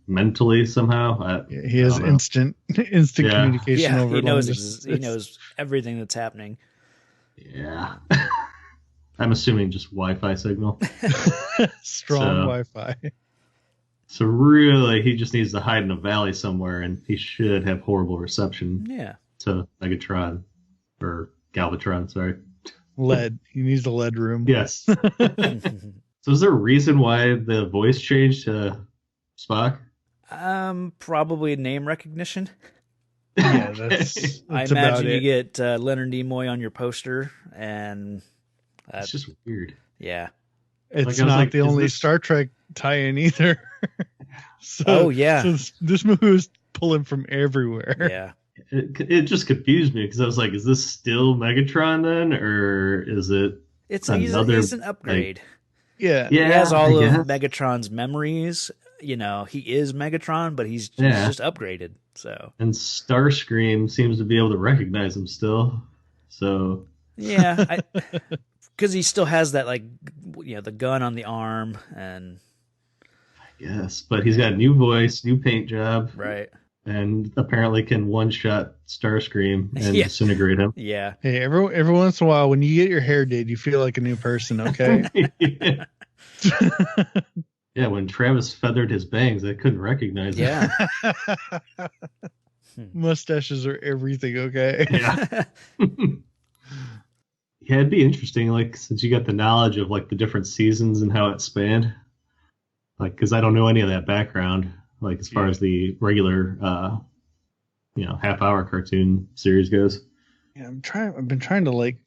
Mentally somehow. He has instant communication. Yeah, over he knows everything that's happening. Yeah. I'm assuming just Wi-Fi signal. Strong Wi-Fi. So really, he just needs to hide in a valley somewhere, and he should have horrible reception. Yeah. To Megatron or Galvatron, sorry. Lead. He needs a lead room. Yes. So is there a reason why the voice changed to Spock? Probably name recognition. Yeah, that's I imagine you get Leonard Nimoy on your poster, and it's just weird. Yeah, it's not the only Star Trek tie-in either. So this movie was pulling from everywhere. Yeah, it just confused me because I was like, is this still Megatron then, or is it? He's an upgrade. He has all of Megatron's memories. He is Megatron, but he's just upgraded. So, and Starscream seems to be able to recognize him still. So yeah, because he still has that, like, the gun on the arm, and I guess, but he's got a new voice, new paint job, right? And apparently can one-shot Starscream and disintegrate him. Yeah. Hey, every once in a while, when you get your hair did, you feel like a new person. Okay. Yeah, when Travis feathered his bangs, I couldn't recognize him. Yeah. Mustaches are everything, okay? Yeah. Yeah, it'd be interesting, like, since you got the knowledge of like the different seasons and how it spanned, like, because I don't know any of that background, like as far as the regular, half-hour cartoon series goes. Yeah, I've been trying to like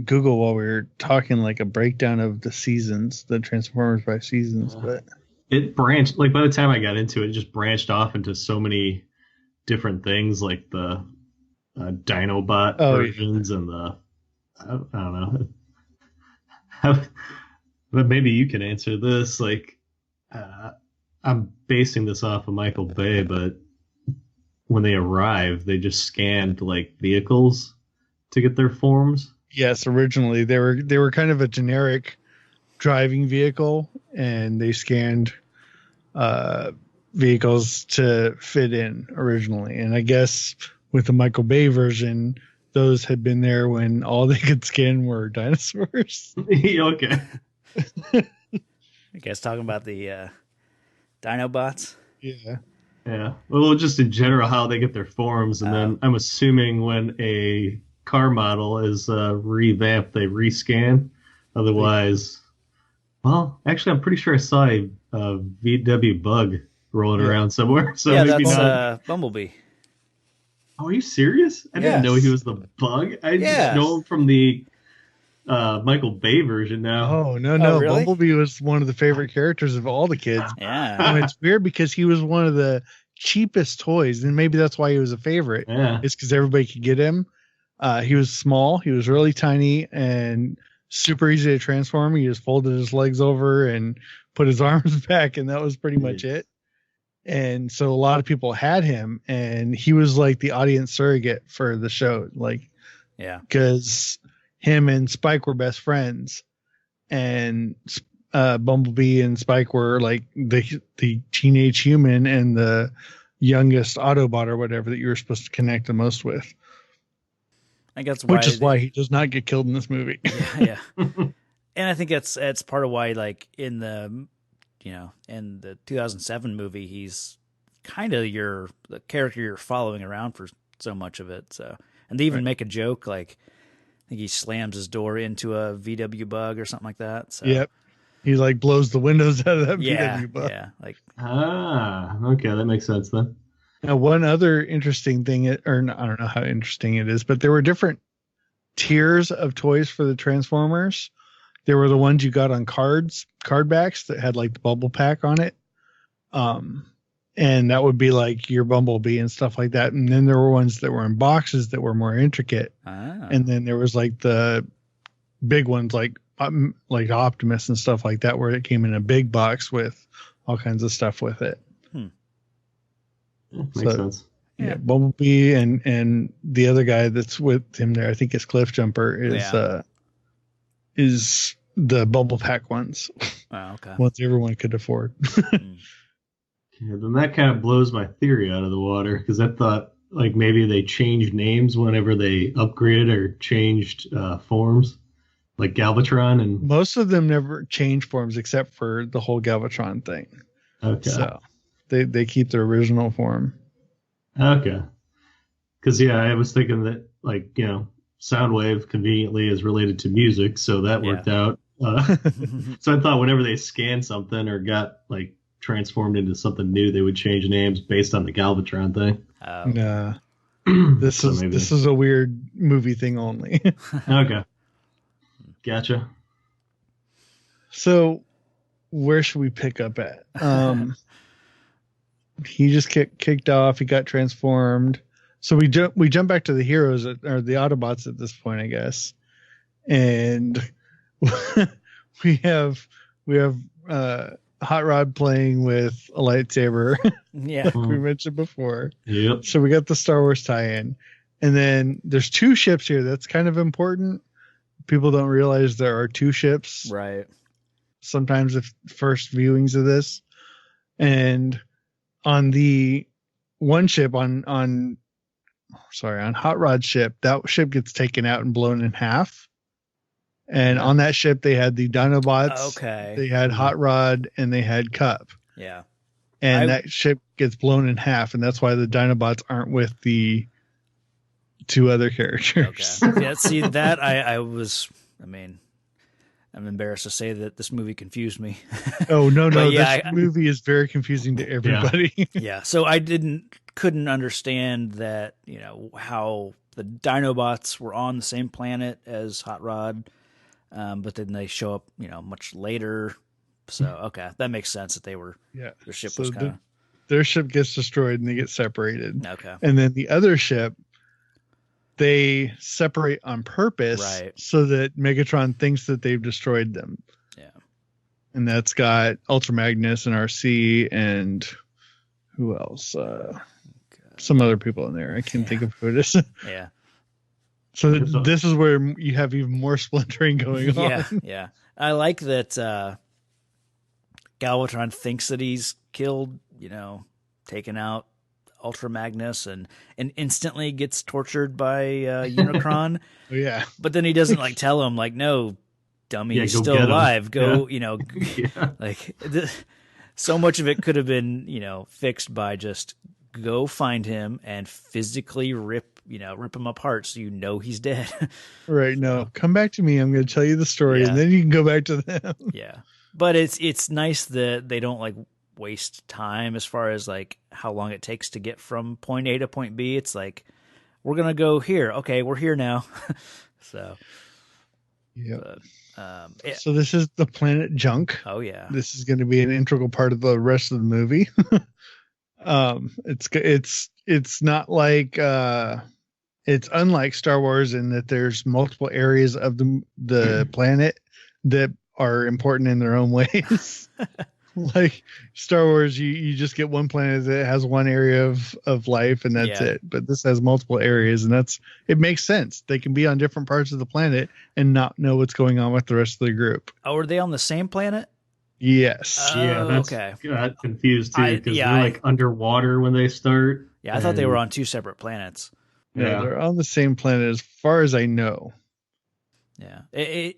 Google while we were talking, like a breakdown of the seasons, the Transformers by seasons, but It branched, like by the time I got into it, it just branched off into so many different things, like the Dinobot versions and the I don't know. But maybe you can answer this. Like, I'm basing this off of Michael Bay, but when they arrived, they just scanned like vehicles to get their forms. Yes, originally they were kind of a generic driving vehicle, and they scanned vehicles to fit in originally. And I guess with the Michael Bay version, those had been there when all they could scan were dinosaurs. Okay. I guess talking about the Dinobots. Yeah. Yeah. Well, just in general, how they get their forms. And then I'm assuming when a car model is revamped, they rescan. Otherwise, well, actually, I'm pretty sure I saw a VW Bug rolling around somewhere. So yeah, maybe that's not. Bumblebee. Oh, are you serious? I didn't know he was the Bug. I just know him from the Michael Bay version now. Oh, no. Really? Bumblebee was one of the favorite characters of all the kids. Yeah. It's weird because he was one of the cheapest toys, and maybe that's why he was a favorite. Yeah. It's because everybody could get him. He was small. He was really tiny and super easy to transform. He just folded his legs over and put his arms back, and that was pretty much it. And so a lot of people had him, and he was like the audience surrogate for the show. Like, because him and Spike were best friends, and Bumblebee and Spike were like the teenage human and the youngest Autobot or whatever that you were supposed to connect the most with. I guess which is why he does not get killed in this movie. Yeah. And I think it's part of why, like, in the 2007 movie, he's kind of the character you're following around for so much of it. So, and they even make a joke, like, I think he slams his door into a VW Bug or something like that. So. Yep. He like blows the windows out of that VW Bug. Yeah. Like, okay, that makes sense then. Now, one other interesting thing, I don't know how interesting it is, but there were different tiers of toys for the Transformers. There were the ones you got on card backs that had like the bubble pack on it. And that would be like your Bumblebee and stuff like that. And then there were ones that were in boxes that were more intricate. And then there was like the big ones like Optimus and stuff like that, where it came in a big box with all kinds of stuff with it. Makes sense. Yeah, Bumblebee and the other guy that's with him there, I think it's Cliff Jumper, is the bubble pack ones. Oh, okay. Ones everyone could afford. Yeah, then that kind of blows my theory out of the water, because I thought like maybe they changed names whenever they upgraded or changed forms, like Galvatron, and most of them never change forms except for the whole Galvatron thing. Okay. So they keep their original form. Okay. Because I was thinking that like Soundwave conveniently is related to music, so that worked out. So I thought whenever they scanned something or got like transformed into something new, they would change names based on the Galvatron thing. Nah. This is a weird movie thing only. Okay. Gotcha. So where should we pick up at? He just kicked off. He got transformed. So we jump back to the heroes or the Autobots at this point, I guess. And we have Hot Rod playing with a lightsaber. Yeah. Like we mentioned before. Yep. So we got the Star Wars tie-in. And then there's two ships here. That's kind of important. People don't realize there are two ships. Right. Sometimes the first viewings of this. And on the one ship on Hot Rod's ship, that ship gets taken out and blown in half. And on that ship, they had the Dinobots. Okay. They had Hot Rod and they had Cup. Yeah. And that ship gets blown in half. And that's why the Dinobots aren't with the two other characters. Okay. Yeah, see that I mean, I'm embarrassed to say that this movie confused me. Oh no, yeah, this movie is very confusing to everybody. Yeah, so I couldn't understand that, how the Dinobots were on the same planet as Hot Rod, but then they show up, much later. So okay, that makes sense that they were. Yeah, their ship so was kind of. Their ship gets destroyed and they get separated. Okay, and then the other ship, they separate on purpose, right, so that Megatron thinks that they've destroyed them. Yeah, and that's got Ultra Magnus and RC and who else? Some other people in there. I can't think of who it is. Yeah. So this is where you have even more splintering going on. Yeah. I like that Galvatron thinks that he's killed, taken out Ultra Magnus and instantly gets tortured by Unicron. Oh, yeah. But then he doesn't tell him no, dummy, he's still alive. Go, so much of it could have been, fixed by just go find him and physically rip him apart so he's dead. Right. No, come back to me. I'm going to tell you the story and then you can go back to them. Yeah. But it's nice that they don't waste time as far as how long it takes to get from point A to point B. It's we're going to go here. Okay, we're here now. So. Yeah. So this is the planet Junk. Oh yeah. This is going to be an integral part of the rest of the movie. It's not it's unlike Star Wars in that there's multiple areas of the planet that are important in their own ways. Like Star Wars, you just get one planet that has one area of life and that's it. But this has multiple areas and it makes sense. They can be on different parts of the planet and not know what's going on with the rest of the group. Oh, are they on the same planet? Yes. That's okay. Got confused too because they're underwater when they start. Yeah, I thought they were on two separate planets. Yeah, they're on the same planet as far as I know. Yeah, it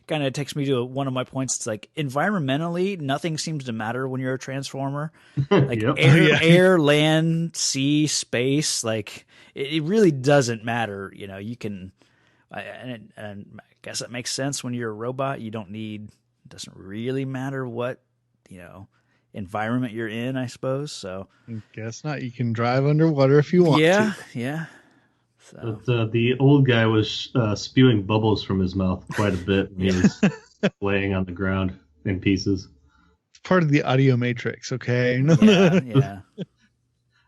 kind of takes me to one of my points. It's environmentally, nothing seems to matter when you're a Transformer. Air, land, sea, space. It really doesn't matter. You can, and I guess that makes sense when you're a robot. You don't need. It doesn't really matter what environment you're in, I suppose. So I guess not. You can drive underwater if you want to. Yeah. So. But the old guy was spewing bubbles from his mouth quite a bit when he was laying on the ground in pieces. It's part of the audio matrix, okay? Yeah.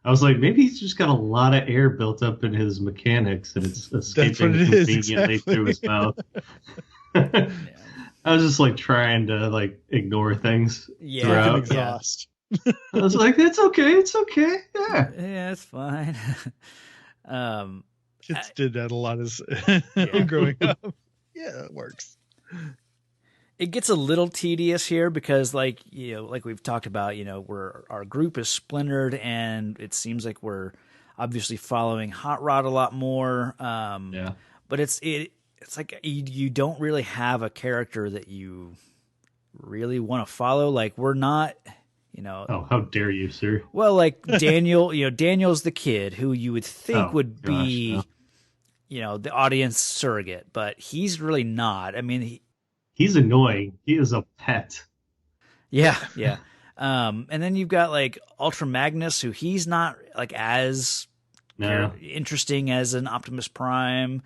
I was like, maybe he's just got a lot of air built up in his mechanics and it's escaping conveniently through his mouth. I was just trying to ignore things throughout. Exhaust. I was like, it's okay. Yeah, it's fine. Kids did that a lot as growing up. Yeah, it works. It gets a little tedious here because, like we've talked about, our group is splintered, and it seems like we're obviously following Hot Rod a lot more. But it's like you don't really have a character that you really want to follow. We're not. Oh, how dare you, sir? Well, Daniel, Daniel's the kid who you would think would be, the audience surrogate, but he's really not. I mean, he's annoying. He is a pet. Yeah. And then you've got Ultra Magnus, who he's not as interesting as an Optimus Prime,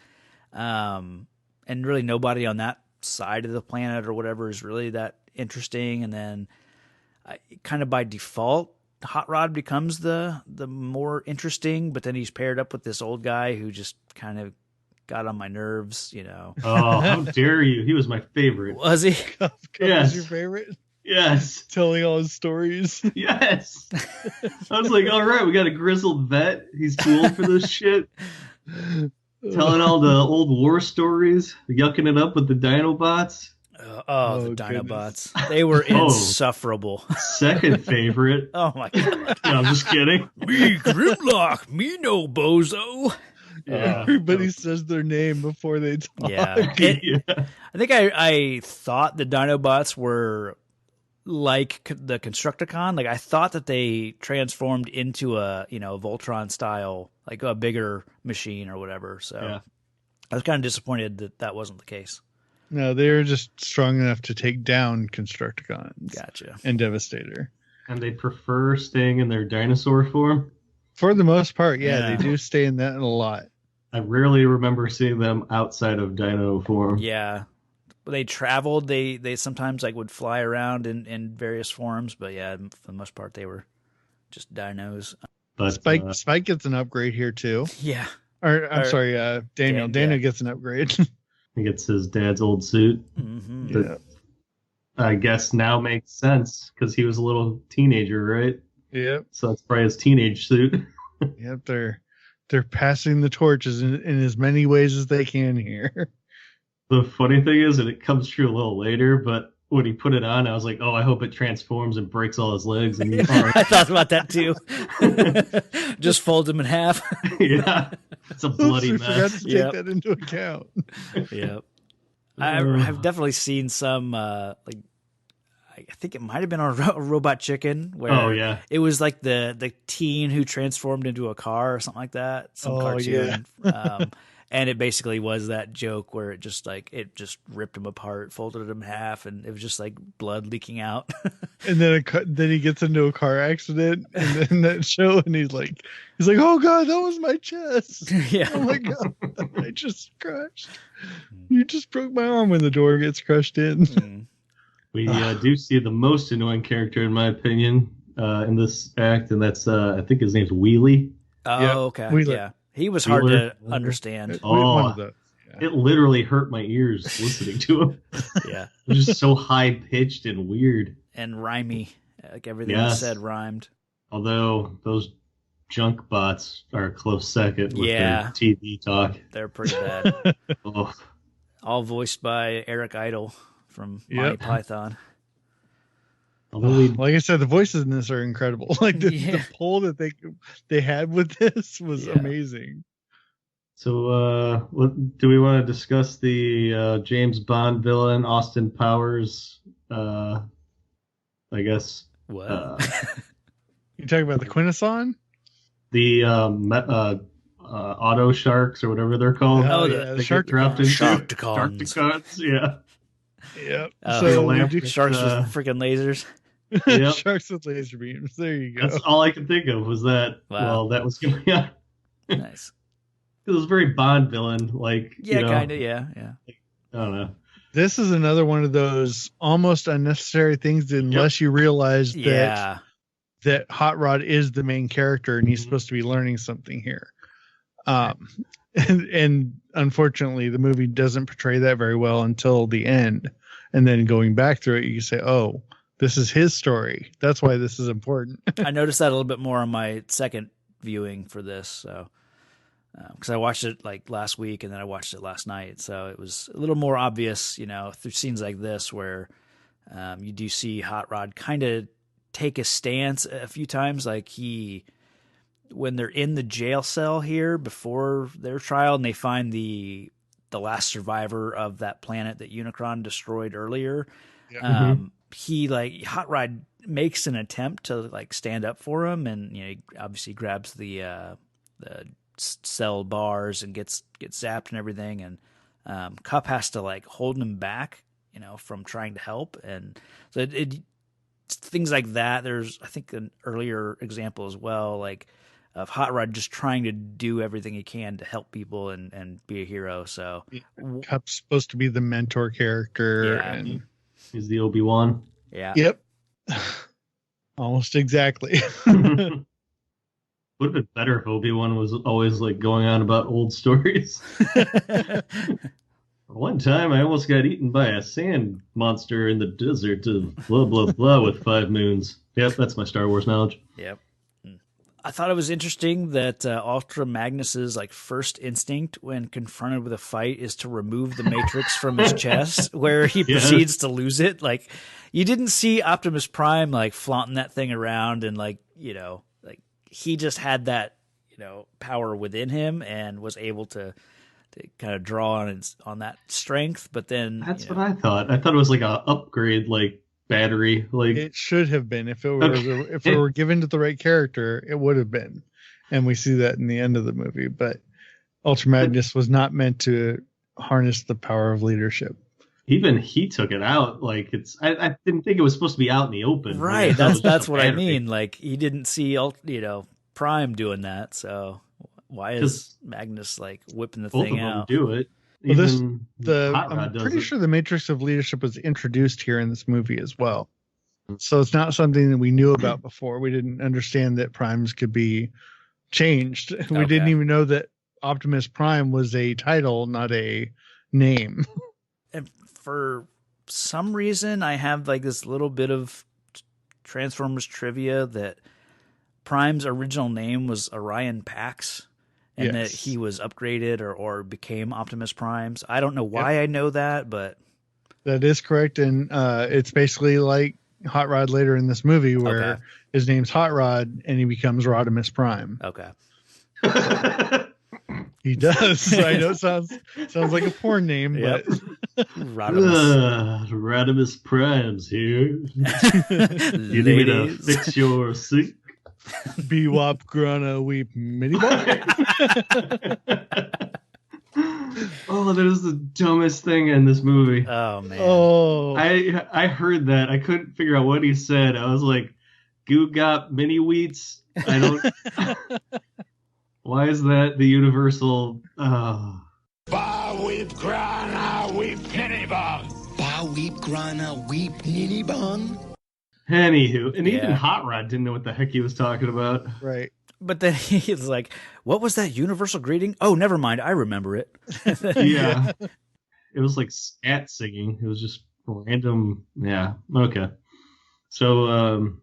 and really nobody on that side of the planet or whatever is really that interesting. And then. Kind of by default, Hot Rod becomes the more interesting, but then he's paired up with this old guy who just kind of got on my nerves, Oh, how dare you? He was my favorite. Was he? Yes. Was your favorite? Yes. Telling all his stories. Yes. I was like, all right, we got a grizzled vet. He's too old for this shit. Telling all the old war stories, yucking it up with the Dinobots. The Dinobots. Goodness. They were insufferable. Second favorite. Oh, my God. No, I'm just kidding. Me, Grimlock. Me no bozo. Yeah. Everybody says their name before they talk. Yeah. I think I thought the Dinobots were like the Constructicon. Like I thought that they transformed into a Voltron style, like a bigger machine or whatever. So Yeah. I was kind of disappointed that that wasn't the case. No, they're just strong enough to take down Constructicons. Gotcha. And Devastator. And they prefer staying in their dinosaur form? For the most part, yeah, Yeah. they do stay in that a lot. I rarely remember seeing them outside of dino form. Yeah. They traveled. They sometimes like would fly around in various forms, but yeah, for the most part they were just dinos. But Spike gets an upgrade here too. Yeah. I'm sorry, Daniel. Dan, Daniel yeah. gets an upgrade. he gets his dad's old suit. Mm-hmm. Yeah. I guess now makes sense because he was a little teenager, right? Yep. So that's probably his teenage suit. Yep. They're passing the torches in as many ways as they can here. The funny thing is that it comes true a little later, but when he put it on, I was like, oh, I hope it transforms and breaks all his legs. And he's all right. I thought about that too. Just fold them in half. Yeah. It's a bloody Oops, we forgot mess. to take Yep. that into account. Yep. I've definitely seen some like I think it might have been a Robot Chicken where Oh, yeah. it was like the teen who transformed into a car or something like that. Some Oh, cartoon. And it basically was that joke where it just ripped him apart, folded him in half, and it was just like blood leaking out. And then he gets into a car accident, and then that show, and he's like, "Oh God, that was my chest! Yeah. Oh my God, I just crushed. You just broke my arm when the door gets crushed in." Mm. We do see the most annoying character, in my opinion, in this act, and that's, I think his name's Wheelie. Oh, Yep. okay. Wheeler. Yeah. He was hard Wheeler. to understand. Oh. One of those. Yeah. It literally hurt my ears listening to him. Yeah. It was just so high-pitched and weird. And rhymey. Like everything he Yes. said rhymed. Although those junk bots are a close second with Yeah. their TV talk. They're pretty bad. Oh, All voiced by Eric Idle from Monty Yep. Python. although we, Like I said, the voices in this are incredible. Like Yeah. the pull that they had with this was Yeah. amazing. so do we want to discuss the James Bond villain, Austin Powers? I guess What? You talking about the Quintesson? the Auto Sharks or whatever they're called. Oh, yeah, the They Shark get dropped into Sharkticons. Sharkticons, yeah. Yep. Oh, So the we do- Sharks uh, with freaking lasers. Yep. Sharks with laser beams. There you go. That's all I could think of was that. Wow. Well, that was going on. Nice. It was a very Bond villain, like Yeah, you know, kind of. Yeah, yeah. I don't know. This is another one of those almost unnecessary things unless you realize Yeah. that Hot Rod is the main character and he's Mhm. supposed to be learning something here. And unfortunately, the movie doesn't portray that very well until the end. And then going back through it, you say, oh, this is his story. That's why this is important. I noticed that a little bit more on my second viewing for this. So, because I watched it like last week and then I watched it last night, so it was a little more obvious, through scenes like this where you do see Hot Rod kind of take a stance a few times, like when they're in the jail cell here before their trial and they find the last survivor of that planet that Unicron destroyed earlier. Yeah. Hot Rod makes an attempt to like stand up for him, and he obviously grabs the cell bars and gets zapped and everything, and Cup has to like hold him back, from trying to help, and so it things like that. There's I think an earlier example as well, like of Hot Rod just trying to do everything he can to help people and be a hero. So Cup's supposed to be the mentor character. Yeah. And He's the Obi-Wan. yeah. yep. Almost exactly. Would have been better if Obi-Wan was always like going on about old stories. One time I almost got eaten by a sand monster in the desert of blah, blah, blah with 5 moons. Yep, that's my Star Wars knowledge. Yep. I thought it was interesting that Ultra Magnus's like first instinct when confronted with a fight is to remove the Matrix from his chest, where he proceeds to lose it. Like, you didn't see Optimus Prime like flaunting that thing around and like he just had that power within him and was able to kind of draw on that strength. But then That's what I thought. I thought it was like a upgrade, like battery. Like It should have been if it Okay. if it were given to the right character, it would have been, and we see that in the end of the movie. But Ultra Magnus was not meant to harness the power of leadership. even he took it out. Like I didn't think it was supposed to be out in the open. Right. I thought it was That's just a what I battery. mean. Like he didn't see, Prime doing that. So why is Magnus like whipping the Both thing of them out? do it. Well, this- Even Hot Rod I'm does pretty it. sure the Matrix of Leadership was introduced here in this movie as well. So it's not something that we knew about before. We didn't understand that primes could be changed. We didn't Okay. even know that Optimus Prime was a title, not a name. And for some reason, I have like this little bit of Transformers trivia that Prime's original name was Orion Pax, and that Yes. he was upgraded or became Optimus Primes. I don't know why I know that, but That is correct. And it's basically like Hot Rod later in this movie where Okay. his name's Hot Rod and he becomes Rodimus Prime. okay. He does. I know it sounds like a porn name, Yep. but Rodimus. Rodimus Prime's here. You need me to Ladies. fix your sink? Bebop Grana Weep Mini Oh, that is the dumbest thing in this movie. Oh man. Oh, I heard that. I couldn't figure out what he said. I was like, Goo Gop Mini Wheats? I don't. Why is that the universal? Ba weep grana weep penny bun. Ba weep grana weep ninny bun. Anywho, and even Yeah. Hot Rod didn't know what the heck he was talking about. right. But then he's like, "What was that universal greeting? Oh, never mind. I remember it." Yeah. It was like scat singing. It was just random. Yeah. Okay. So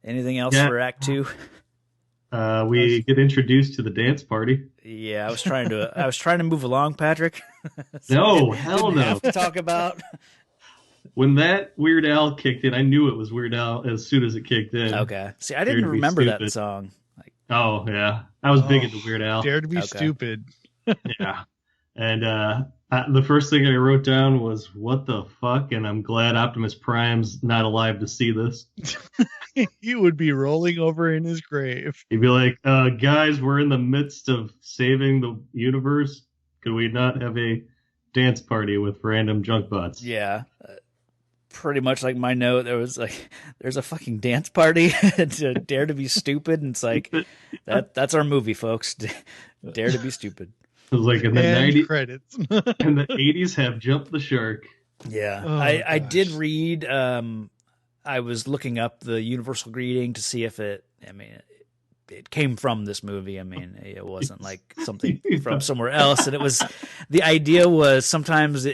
Anything else Yeah. for Act 2? we get introduced to the dance party. Yeah, I was trying to move along, Patrick. No, hell Didn't no. have to talk about. When that Weird Al kicked in, I knew it was Weird Al as soon as it kicked in. Okay. See, I Dare didn't to be remember that stupid. song. Like, Oh yeah, I was big Oh, into Weird Al. Dare to be Okay. stupid. Yeah, and the first thing I wrote down was "What the fuck?" And I'm glad Optimus Prime's not alive to see this. He would be rolling over in his grave. He'd be like, "Guys, we're in the midst of saving the universe. Could we not have a dance party with random junk bots?" yeah. Pretty much like my note, there was like, there's a fucking dance party to Dare to Be Stupid, and it's like, that's our movie, folks. Dare to Be Stupid. It was like in the And 90s credits. and the 80s have jumped the shark. Yeah, Oh, I gosh. did read. I was looking up the universal greeting to see if it. I mean, it came from this movie. I mean, it wasn't like something from somewhere else. And it was, the idea was sometimes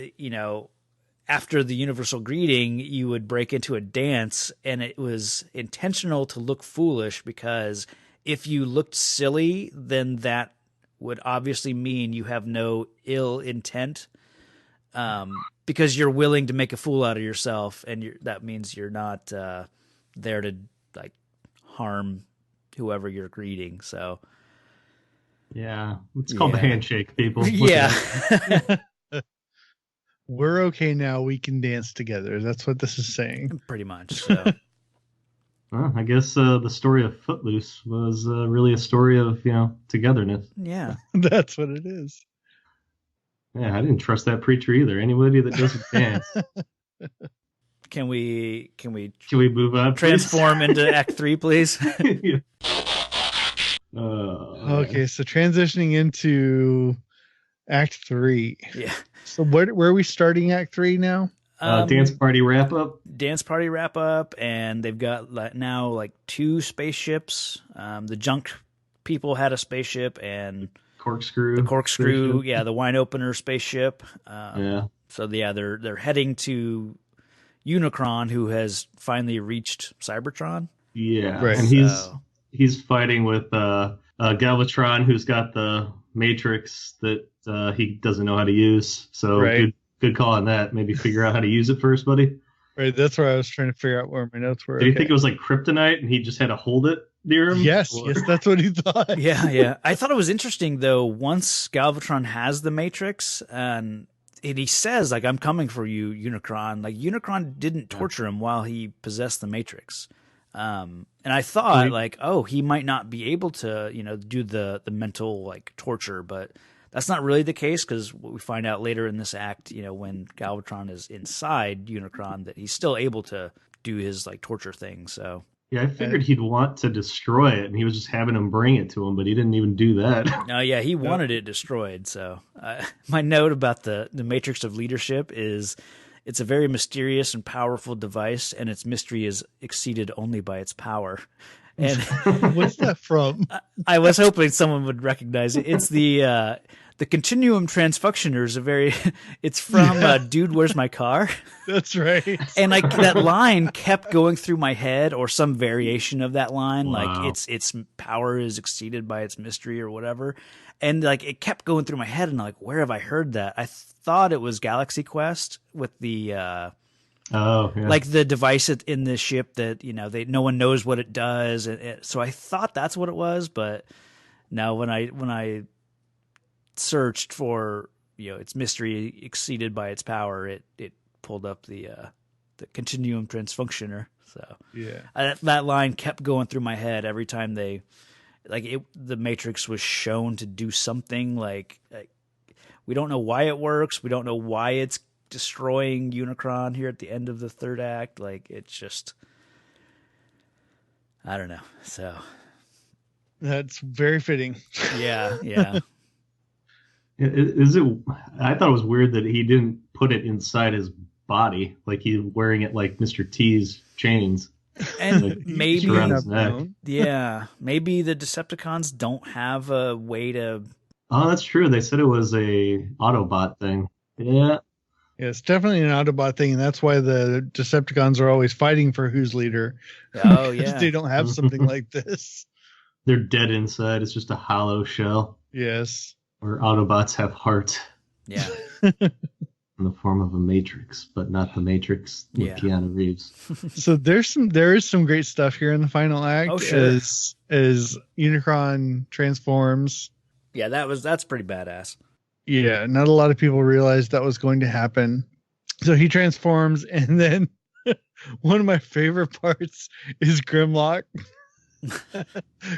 after the universal greeting, you would break into a dance, and it was intentional to look foolish, because if you looked silly, then that would obviously mean you have no ill intent. Because you're willing to make a fool out of yourself, and that means you're not there to like harm whoever you're greeting. So Yeah, it's called the Yeah. handshake, people. Look at it. yeah, We're okay now. We can dance together. That's what this is saying. pretty much. So Well, I guess the story of Footloose was really a story of togetherness. yeah, That's what it is. Yeah, I didn't trust that preacher either. Anybody that doesn't dance. can we Can we move on? please? transform into Act 3, please? Yeah. Okay, so transitioning into Act 3. Yeah. So where are we starting Act 3 now? Dance party wrap up. Dance party wrap up, and they've got now like 2 spaceships. The junk people had a spaceship, and Corkscrew. the corkscrew, spaceship. yeah, the wine opener spaceship. Yeah. So yeah, they're heading to Unicron, who has finally reached Cybertron. Yeah. Right. And So- he's fighting with Galvatron, who's got the Matrix that he doesn't know how to use. So Right. good call on that. Maybe figure out how to use it first, buddy. Right, that's where I was trying to figure out where my notes were. Did you Okay. think it was like kryptonite and he just had to hold it near him? Yes, Or- yes, that's what he thought. Yeah. I thought it was interesting though. Once Galvatron has the Matrix, and he says, like, I'm coming for you, Unicron. Like, Unicron didn't torture him while he possessed the Matrix. And I thought, like, oh, he might not be able to, do the mental, like, torture, but that's not really the case, because what we find out later in this act, when Galvatron is inside Unicron, that he's still able to do his, like, torture thing, so... Yeah, I figured he'd want to destroy it, and he was just having him bring it to him, but he didn't even do that. No, yeah, he wanted it destroyed. So my note about the Matrix of Leadership is it's a very mysterious and powerful device, and its mystery is exceeded only by its power. And what's that from? I was hoping someone would recognize it. It's the Continuum Transfunctioners. It's from Dude, Where's My Car? That's right. And like that line kept going through my head, or some variation of that line. Wow. Like its power is exceeded by its mystery or whatever. And like it kept going through my head, and like, where have I heard that? I thought it was Galaxy Quest with the like the device in the ship that no one knows what it does. So I thought that's what it was, but now when I searched for its mystery exceeded by its power, it pulled up the Continuum Transfunctioner. So yeah, that line kept going through my head every time the Matrix was shown to do something. Like we don't know why it works. We don't know why it's destroying Unicron here at the end of the third act. Like, it's just, I don't know. So that's very fitting. Yeah. Is it? I thought it was weird that he didn't put it inside his body, like he's wearing it like Mr. T's chains. And like, maybe, around his neck. Maybe the Decepticons don't have a way to. Oh, that's true. They said it was a Autobot thing. Yeah. Yeah, it's definitely an Autobot thing, and that's why the Decepticons are always fighting for who's leader. Oh, yeah. They don't have something like this. They're dead inside. It's just a hollow shell. Yes. Where Autobots have heart. Yeah. In the form of a Matrix, but not the Matrix with Keanu Reeves. So there is some great stuff here in the final act. Oh, sure. As Unicron transforms. Yeah, that's pretty badass. Yeah, not a lot of people realized that was going to happen. So he transforms, and then one of my favorite parts is Grimlock.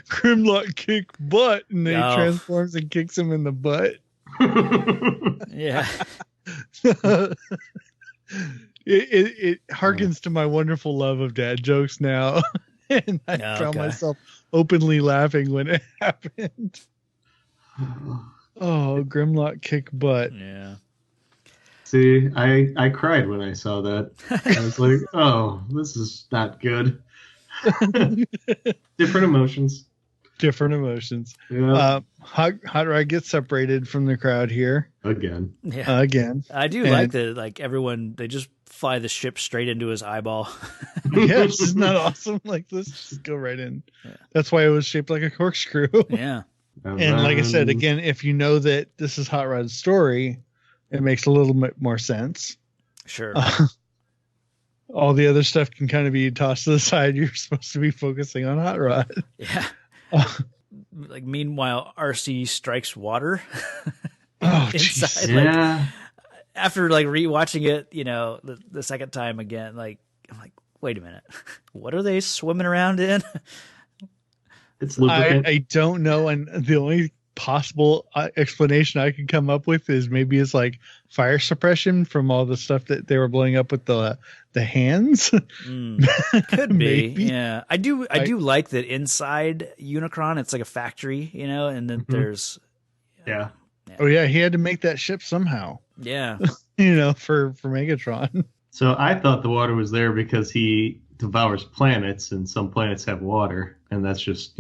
Grimlock kick butt, and then he transforms and kicks him in the butt. Yeah. It harkens to my wonderful love of dad jokes now. And I found myself openly laughing when it happened. Oh, Grimlock kick butt. Yeah. See, I cried when I saw that. I was like, oh, this is not good. Different emotions. Yeah. Hot Rod gets separated from the crowd here. Again. Yeah. Again. I do like that, like, everyone, they just fly the ship straight into his eyeball. Yes, isn't that awesome? Like, let's just go right in. Yeah. That's why it was shaped like a corkscrew. Yeah. And like I said, again, if you know that this is Hot Rod's story, it makes a little bit more sense. Sure. All the other stuff can kind of be tossed to the side. You're supposed to be focusing on Hot Rod. Yeah. Like, meanwhile, RC strikes water. Oh, inside. Yeah. After like rewatching it, the second time again, like, I'm like, wait a minute, what are they swimming around in? It's I don't know, and the only possible explanation I could come up with is maybe it's like fire suppression from all the stuff that they were blowing up with the hands. Could be. Yeah, I do like that inside Unicron it's like a factory, and then there's oh yeah, he had to make that ship somehow, for Megatron. So I thought the water was there because he devours planets, and some planets have water, and that's just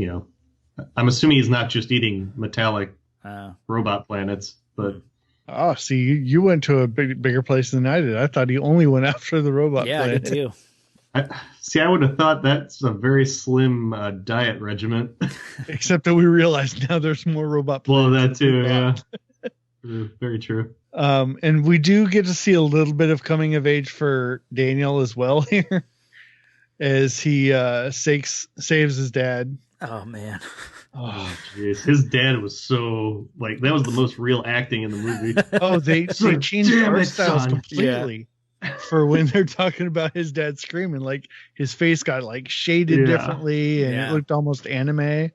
I'm assuming he's not just eating metallic robot planets, but see, you went to a bigger place than I did. I thought he only went after the robot planet. I did too. I would have thought that's a very slim diet regimen. Except that we realize now there's more robot planets. Well, that too, yeah. Very true. And we do get to see a little bit of coming of age for Daniel as well here, as he saves his dad. Oh man. Oh, jeez. His dad was so, like, that was the most real acting in the movie. Oh, they like, changed "Damn art it, styles son." completely for when they're talking about his dad screaming. Like his face got like shaded Yeah. differently, and it Yeah. looked almost anime.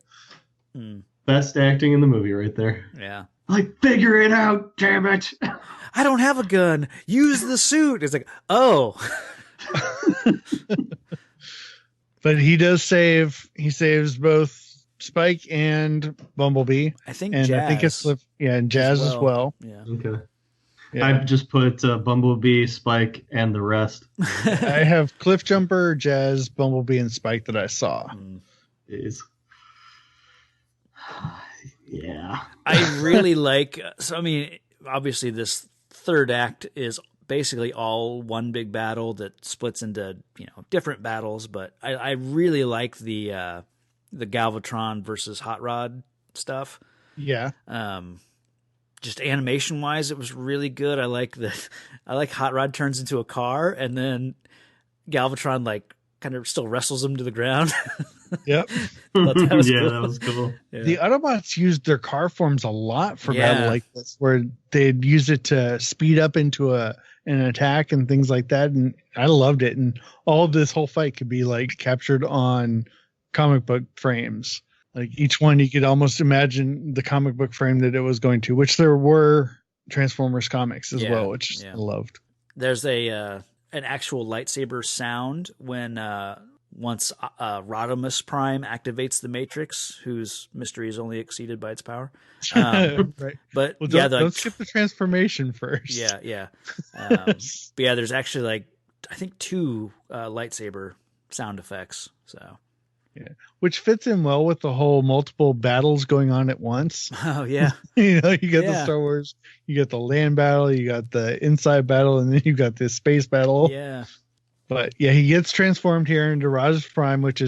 Best acting in the movie right there. Yeah. Like, figure it out, damn it. I don't have a gun. Use the suit. It's like, oh. But he does save. He saves both Spike and Bumblebee. I think and Jazz. I think it's and Jazz as well. Yeah. Okay. Yeah. I've just put Bumblebee, Spike, and the rest. I have Cliffjumper, Jazz, Bumblebee, and Spike that I saw. Is yeah. I really like, so I mean, obviously this third act is basically all one big battle that splits into, different battles, but I really like the Galvatron versus Hot Rod stuff. Yeah. Just animation wise, it was really good. I like Hot Rod turns into a car and then Galvatron like kind of still wrestles him to the ground. Yep. That was cool. That was cool. Yeah. The Autobots used their car forms a lot for Yeah. battle like this, where they'd use it to speed up into an attack and things like that. And I loved it. And all of this whole fight could be like captured on comic book frames. Like each one, you could almost imagine the comic book frame that it was going to, which there were Transformers comics as well, which I loved. There's an actual lightsaber sound when once Rodimus Prime activates the Matrix, whose mystery is only exceeded by its power. Right. But Well, yeah, don't skip the transformation first. Yeah. But yeah, there's actually like I think 2 lightsaber sound effects. So yeah, which fits in well with the whole multiple battles going on at once. oh yeah, You got the Star Wars, you got the land battle, you got the inside battle, and then you got this space battle. yeah. But yeah, he gets transformed here into Rodimus Prime, which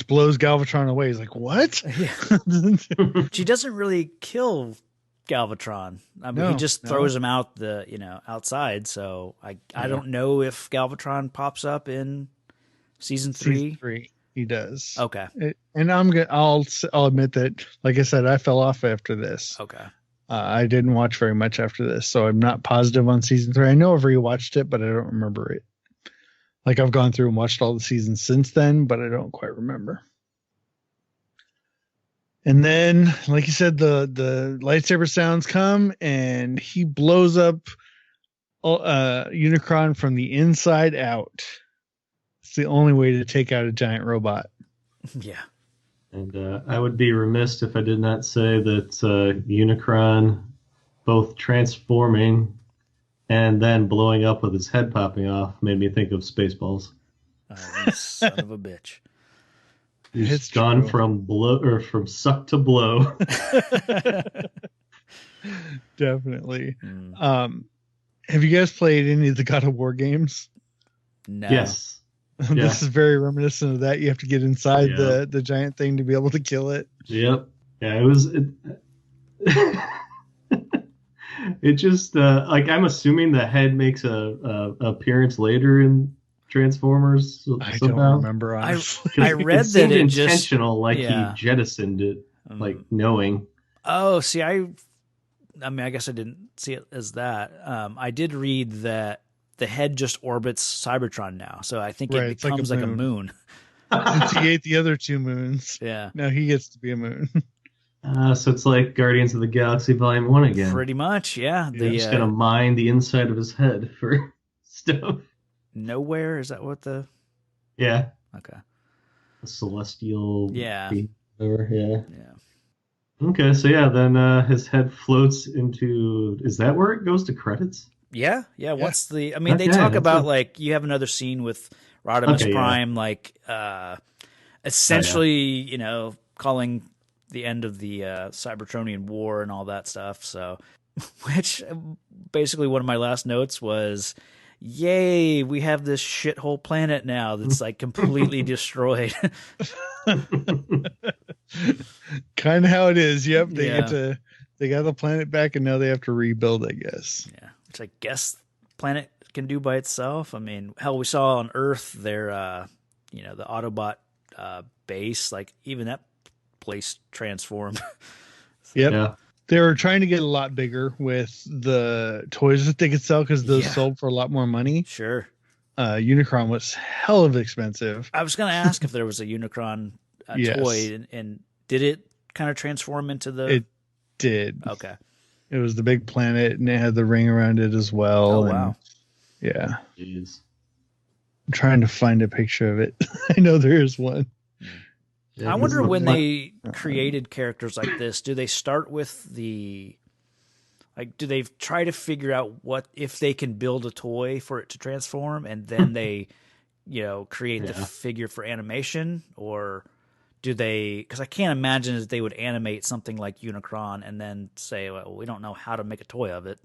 blows Galvatron away. He's like, "What?" Yeah. She doesn't really kill Galvatron. I mean, he just throws him out outside. So I don't know if Galvatron pops up in season 3. Season 3, he does. Okay. And I'll admit that, like I said, I fell off after this. Okay. I didn't watch very much after this, so I'm not positive on season 3. I know I've rewatched it, but I don't remember it. Like I've gone through and watched all the seasons since then, but I don't quite remember. And then, like you said, the lightsaber sounds come and he blows up Unicron from the inside out. It's the only way to take out a giant robot. Yeah. And I would be remiss if I did not say that Unicron, both transforming and then blowing up with his head popping off, made me think of Spaceballs. Oh, you son of a bitch. He's gone from suck to blow. Definitely. Have you guys played any of the God of War games? No. Yes. This is very reminiscent of that. You have to get inside the giant thing to be able to kill it. Yep. Yeah, it was. It just like I'm assuming the head makes a appearance later in Transformers. I somehow. don't remember. Honestly. I read it that it intentional, just, like he jettisoned it, like knowing. Oh, see, I mean, I guess I didn't see it as that. I did read that the head just orbits Cybertron now, so I think it becomes like a moon. Since he ate the other 2 moons, now he gets to be a moon. So it's like Guardians of the Galaxy Volume 1 again. Pretty much, yeah. They're just gonna mine the inside of his head for stuff. Nowhere, is that what the? Yeah. Okay. The celestial. Yeah. Yeah. Okay, so then his head floats into. Is that where it goes to credits? Yeah. What's the? I mean, they talk about like you have another scene with Rodimus Prime, like essentially, calling the end of the Cybertronian War and all that stuff. So, which basically one of my last notes was, "Yay, we have this shithole planet now that's like completely destroyed." Kind of how it is. Yep, they got the planet back, and now they have to rebuild, I guess. Yeah, which I guess planet can do by itself. I mean, hell, we saw on Earth their, the Autobot base, like even that place transformed. Yep. Yeah. They were trying to get a lot bigger with the toys that they could sell because those sold for a lot more money. Sure. Unicron was hell of expensive. I was going to ask if there was a Unicron Yes. toy, and did it kind of transform into the... It did. Okay. It was the big planet, and it had the ring around it as well. Oh, and wow. Yeah. Jeez. I'm trying to find a picture of it. I know there is one. I wonder when they created characters like this, do they start with do they try to figure out what if they can build a toy for it to transform, and then they, create the figure for animation, or do they? Because I can't imagine that they would animate something like Unicron and then say, "Well, we don't know how to make a toy of it."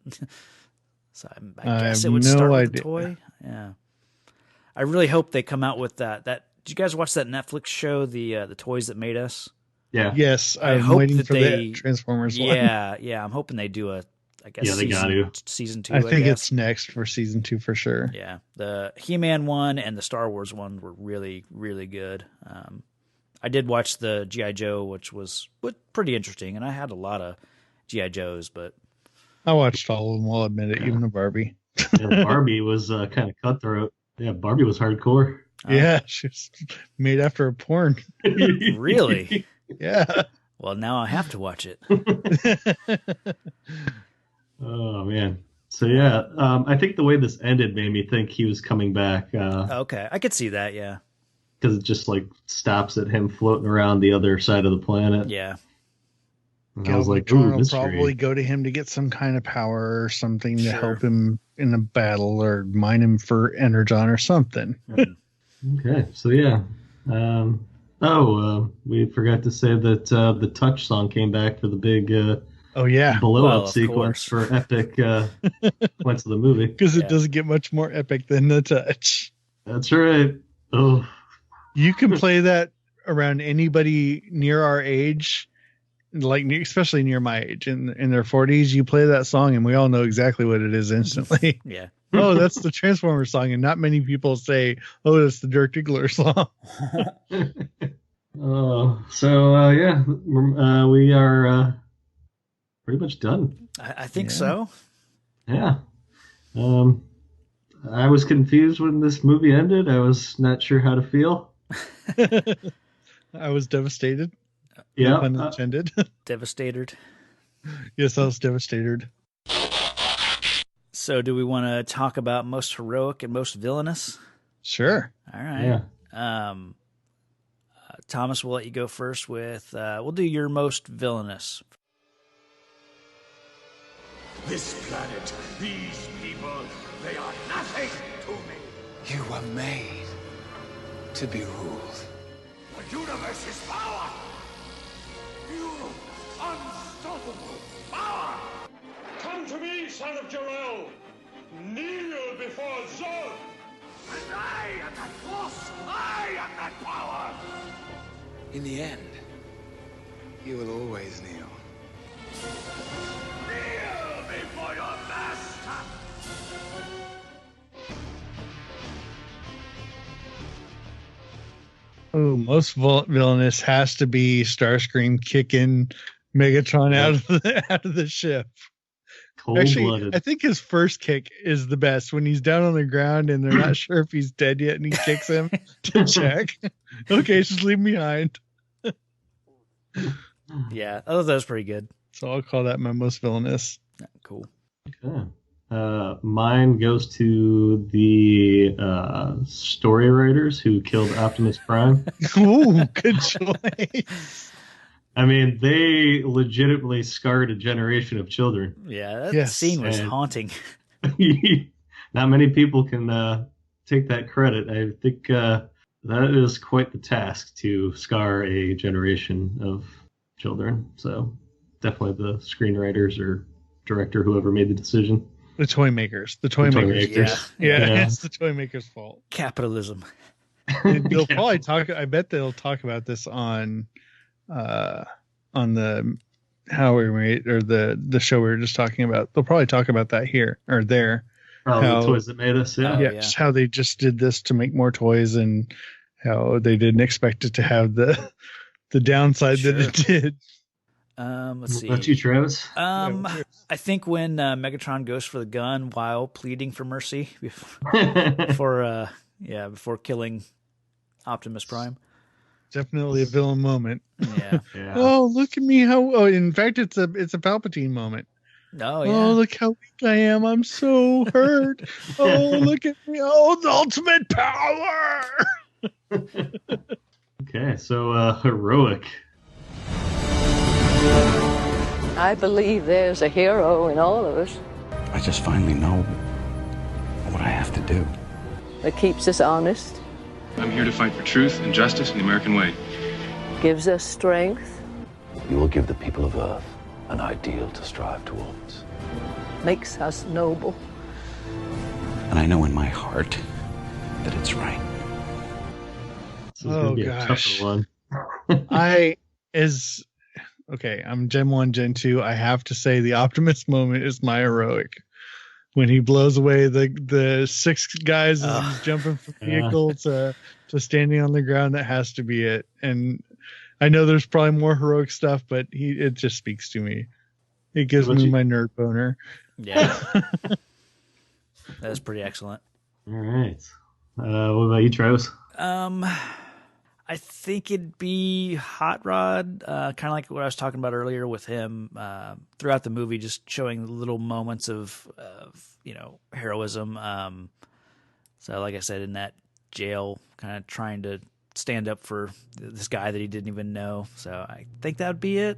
So I guess it would start with a toy. Yeah, I really hope they come out with that. Did you guys watch that Netflix show, the Toys That Made Us? Yeah. Yes, I I'm hope waiting that for the Transformers one. Yeah. I'm hoping they do season 2. I think it's next for season 2 for sure. Yeah, the He-Man one and the Star Wars one were really, really good. I did watch the G.I. Joe, which was pretty interesting, and I had a lot of G.I. Joes, but I watched all of them. I'll admit it, even the Barbie. Yeah, Barbie was kind of cutthroat. Yeah, Barbie was hardcore. Yeah, she was made after a porn. Really? Yeah. Well, now I have to watch it. Oh man. So yeah, I think the way this ended made me think he was coming back. Okay, I could see that. Yeah. Because it just like stops at him floating around the other side of the planet. Yeah. And I was like, ooh, will mystery. probably go to him to get some kind of power or something to help him in a battle, or mine him for energon or something. Okay, so yeah. We forgot to say that the Touch song came back for the big blow up sequence for epic points of the movie. Because it doesn't get much more epic than the Touch. That's right. Oh, you can play that around anybody near our age, especially near my age, in their 40s. You play that song, and we all know exactly what it is instantly. Yeah. Oh, that's the Transformers song, and not many people say, "Oh, that's the Dirk Diggler song." We are pretty much done. I think so. Yeah. I was confused when this movie ended. I was not sure how to feel. I was devastated. Yeah. No pun intended. Devastated. Yes, I was devastated. So do we want to talk about most heroic and most villainous? Sure. All right. Yeah. Thomas, we'll let you go first with, we'll do your most villainous. This planet, these people, they are nothing to me. You were made to be ruled. The universe's power. You unstoppable power. Come to me, son of Jor-El. Kneel before Zod. And I am that force. I am that power. In the end, you will always kneel. Kneel before your master. Oh, most villainous has to be Starscream kicking Megatron out of the ship. Cold-blooded. I think his first kick is the best, when he's down on the ground and they're not sure if he's dead yet, and he kicks him to check. Okay, just leave him behind. Yeah, that was pretty good. So I'll call that my most villainous. Yeah, cool. Okay. Mine goes to the story writers who killed Optimus Prime. Ooh, good choice. I mean, they legitimately scarred a generation of children. Yeah, that scene was haunting. Not many people can take that credit. I think that is quite the task to scar a generation of children. So definitely the screenwriters or director, whoever made the decision. The toy makers. The toy makers. Yeah, it's the toy makers' fault. Capitalism. They'll probably talk. I bet they'll talk about this on the How We Made, or the show we were just talking about. They'll probably talk about that here or there. The Toys That Made Us. Yeah. How they just did this to make more toys, and how they didn't expect it to have the downside that it did. Let's see. What about you, Travis? I think when Megatron goes for the gun while pleading for mercy before killing Optimus Prime. Definitely a villain moment. Yeah. Oh, look at me! In fact, it's a Palpatine moment. Oh yeah. Oh, look how weak I am! I'm so hurt. Oh, look at me! Oh, the ultimate power! Okay, so heroic. I believe there's a hero in all of us I just finally know what I have to do. that keeps us honest, I'm here to fight for truth and justice in the American way. gives us strength, You will give the people of Earth an ideal to strive towards. makes us noble. And I know in my heart that it's right. This is gonna be a gosh. tougher one. I'm Gen 1, Gen 2. I have to say the Optimus moment is my heroic. When he blows away the 6 guys as he's jumping from vehicle to standing on the ground, that has to be it. And I know there's probably more heroic stuff, but it just speaks to me. It gives me my nerd boner. Yeah. That's pretty excellent. All right. What about you, Travis? I think it'd be Hot Rod, kind of like what I was talking about earlier with him throughout the movie, just showing little moments of heroism. So, like I said, in that jail, kind of trying to stand up for this guy that he didn't even know. So I think that would be it.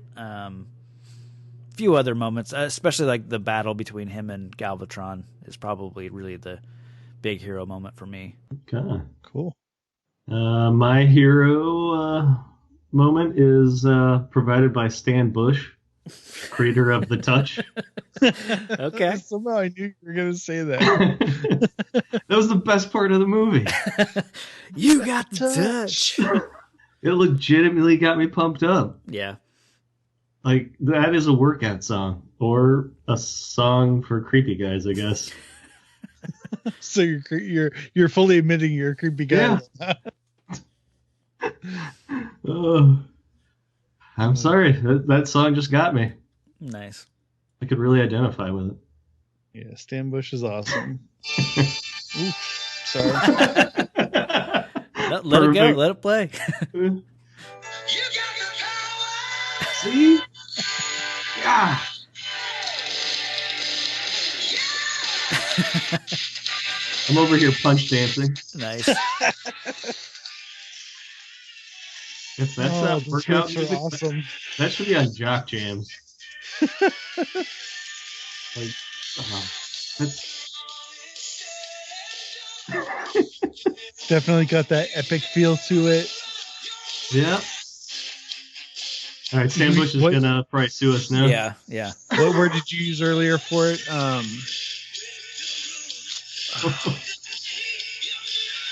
Few other moments, especially like the battle between him and Galvatron, is probably really the big hero moment for me. Okay. Cool. My hero moment is provided by Stan Bush, creator of The Touch. Okay. Somehow I knew you were going to say that. That was the best part of the movie. You got the touch. It legitimately got me pumped up. Yeah. Like, that is a workout song. Or a song for creepy guys, I guess. So you're fully admitting you're a creepy guy. Yeah. I'm sorry. That song just got me. Nice. I could really identify with it. Yeah, Stan Bush is awesome. Ooh, sorry. Let it go. Let it play. See? Yeah. I'm over here punch dancing. Nice. If that's not the workout Swifts are music, awesome. that should be on Jock Jams. Like, that's Definitely got that epic feel to it. yeah. All right, Stan Bush is gonna probably sue us now. Yeah, yeah. What word did you use earlier for it?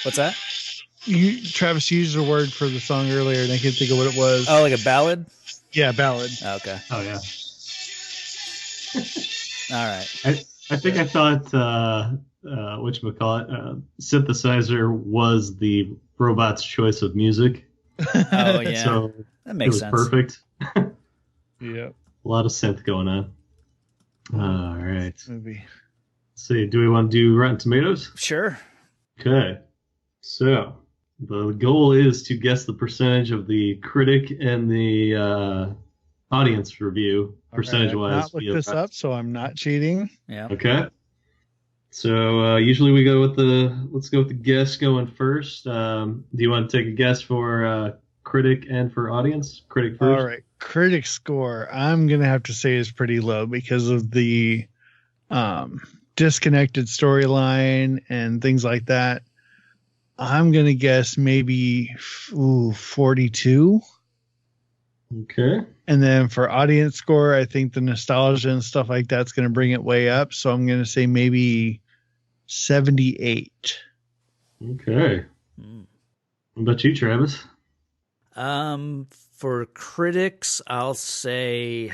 What's that? Travis used a word for the song earlier, and I can't think of what it was. Oh, like a ballad? Yeah, ballad. Oh, okay. Oh yeah. All right. I think I thought whatchamacallit, synthesizer was the robot's choice of music. Oh yeah. So that makes it was sense. perfect. Yeah. A lot of synth going on. All right. Movie. Let's see. Do we want to do Rotten Tomatoes? Sure. Okay. So the goal is to guess the percentage of the critic and the audience review, percentage-wise. I've not looked this up, so I'm not cheating. Yeah. Okay. So usually we go with let's go with the guest going first. Do you want to take a guess for critic and for audience? Critic first. All right. Critic score, I'm going to have to say is pretty low because of the disconnected storyline and things like that. I'm going to guess maybe 42. Okay. And then for audience score, I think the nostalgia and stuff like that's going to bring it way up. So I'm going to say maybe 78. Okay. What about you, Travis? For critics, I'll say,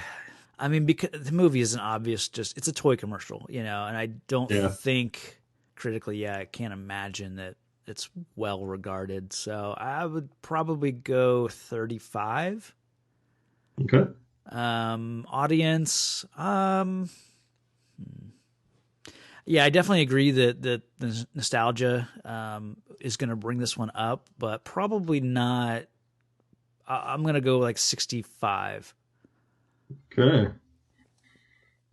I mean, because the movie isn't obvious, just it's a toy commercial, and I don't think critically, I can't imagine that it's well regarded. So I would probably go 35. Okay. Audience, yeah, I definitely agree that the nostalgia is going to bring this one up, but probably not. I'm going to go like 65. Okay.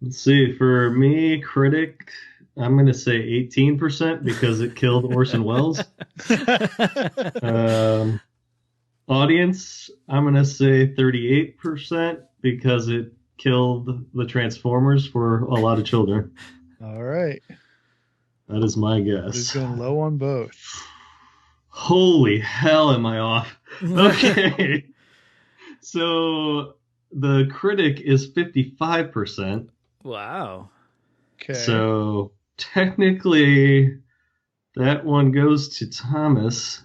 Let's see. For me, critic, I'm going to say 18% because it killed Orson Welles. Audience, I'm going to say 38% because it killed the Transformers for a lot of children. All right. That is my guess. It's going low on both. Holy hell, am I off? Okay. So the critic is 55%. Wow. Okay. So technically, that one goes to Thomas.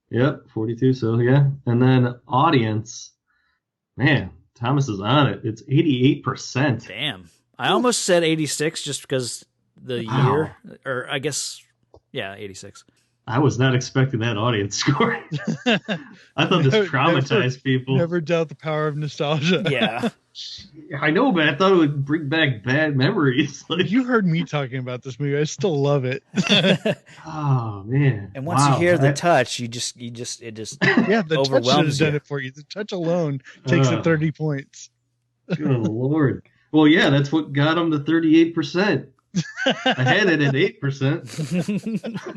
Yep, 42. So yeah. And then audience, man, Thomas is on it. It's 88%. Damn. I almost said 86 just because the year, or I guess, yeah, 86. I was not expecting that audience score. I thought this traumatized people. Never doubt the power of nostalgia. Yeah. I know, but I thought it would bring back bad memories. Like, you heard me talking about this movie. I still love it. Oh man! And once you hear the touch, it just yeah, the overwhelms touch should have done you. it for you. The touch alone takes it 30 points. Good Lord! Well, yeah, that's what got him to 38%. I had it at 8%.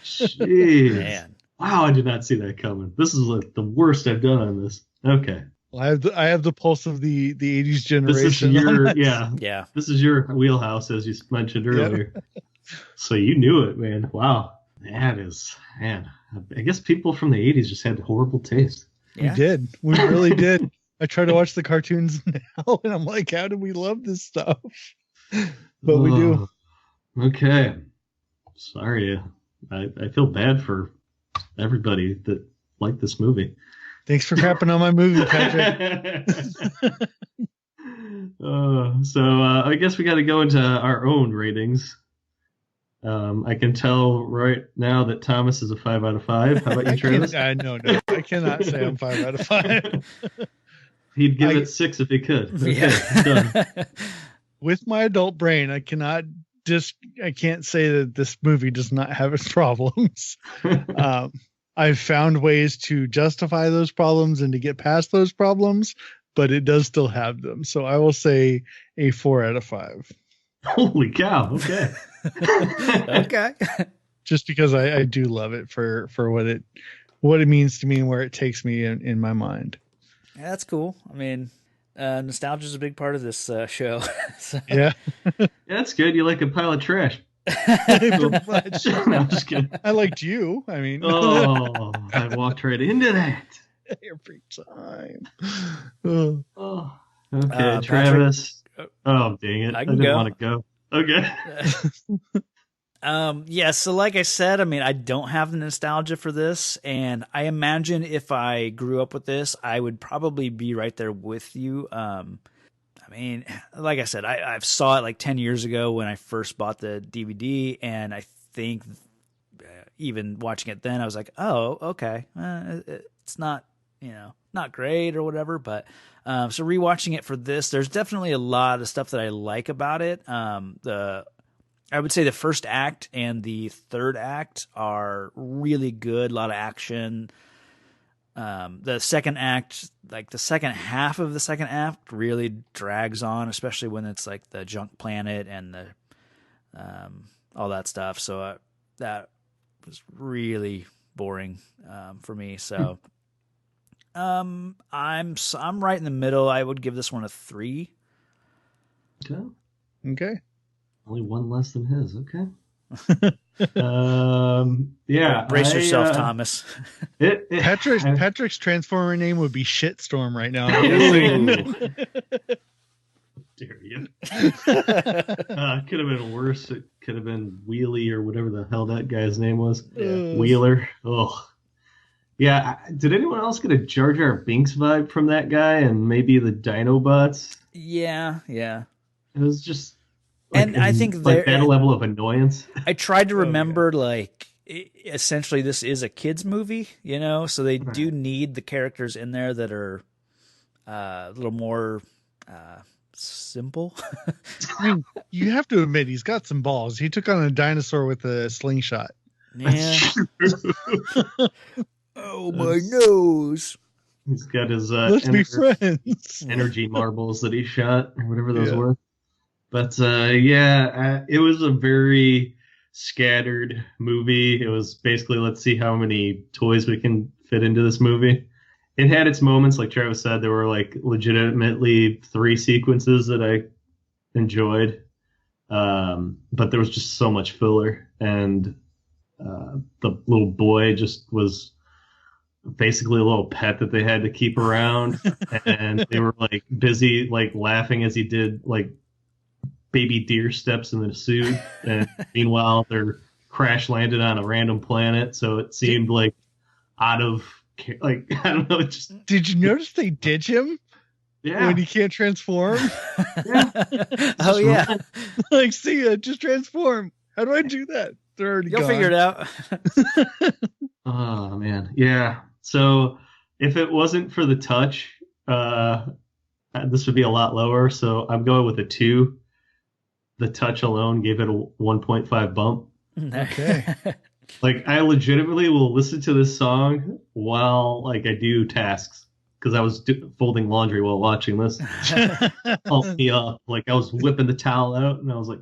Jeez. Man. Wow, I did not see that coming. This is like the worst I've done on this. Okay. Well, I have the pulse of the 80s generation. This is your Yeah. This is your wheelhouse, as you mentioned earlier. Yep. So you knew it, man. Wow. That is, man. I guess people from the 80s just had horrible taste. Yeah. We did. We really did. I try to watch the cartoons now, and I'm like, how do we love this stuff? But we do. Okay. Sorry. I feel bad for everybody that liked this movie. Thanks for crapping on my movie, Patrick. So I guess we got to go into our own ratings. I can tell right now that Thomas is a 5 out of 5. How about you, Travis? No. I cannot say I'm 5 out of 5. He'd give it 6 if he could. Okay, yeah. done. With my adult brain, I can't say that this movie does not have its problems. I've found ways to justify those problems and to get past those problems, but it does still have them. So I will say a 4 out of 5. Holy cow. Okay. Okay. Just because I do love it for what it means to me and where it takes me in my mind. Yeah, that's cool. I mean, nostalgia is a big part of this show. So. Yeah. Yeah, that's good. You like a pile of trash. Pretty much. No, I'm just kidding. I liked you. I mean, I walked right into that every time. Oh. Okay, Travis. Patrick, oh, dang it! I didn't want to go. Okay. Yeah. So, like I said, I mean, I don't have the nostalgia for this, and I imagine if I grew up with this, I would probably be right there with you. I mean, like I said, I saw it like 10 years ago when I first bought the DVD, and I think even watching it then, I was like, oh, okay, it's not, not great or whatever. But so rewatching it for this, there's definitely a lot of stuff that I like about it. I would say the first act and the third act are really good. A lot of action. The second act, like the second half of the second act, really drags on, especially when it's like the junk planet and the all that stuff. So that was really boring for me. So I'm right in the middle. I would give this one a 3. Okay. Only one less than his. Okay. Yeah. Brace yourself, Thomas. Patrick's Transformer name would be Shitstorm right now. Dare you? It could have been worse. It could have been Wheelie or whatever the hell that guy's name was. Yeah. Wheeler. Oh. Yeah. Did anyone else get a Jar Jar Binks vibe from that guy and maybe the Dinobots? Yeah. It was just. And I think that level of annoyance. I tried to remember like essentially this is a kids movie, so they do need the characters in there that are a little more simple. I mean, you have to admit he's got some balls. He took on a dinosaur with a slingshot. Yeah. Oh, my nose. He's got his let's be friends. Energy marbles that he shot, or whatever those were. But it was a very scattered movie. It was basically, let's see how many toys we can fit into this movie. It had its moments, like Travis said. There were like legitimately 3 sequences that I enjoyed, but there was just so much filler, and the little boy just was basically a little pet that they had to keep around, and they were like busy like laughing as he did like baby deer steps in the suit, and meanwhile they're crash landed on a random planet, so it seemed like out of like, I don't know. Did you notice they ditch him? Yeah. When he can't transform? Yeah. Oh, yeah. Like, see ya, just transform. How do I do that? They're already You'll gone. figure it out. Oh, man. Yeah. So if it wasn't for the touch, this would be a lot lower. So I'm going with a 2. The touch alone gave it a 1.5 bump. Okay. Like, I legitimately will listen to this song while, like, I do tasks, because I was folding laundry while watching this. Help me up. Like, I was whipping the towel out, and I was like,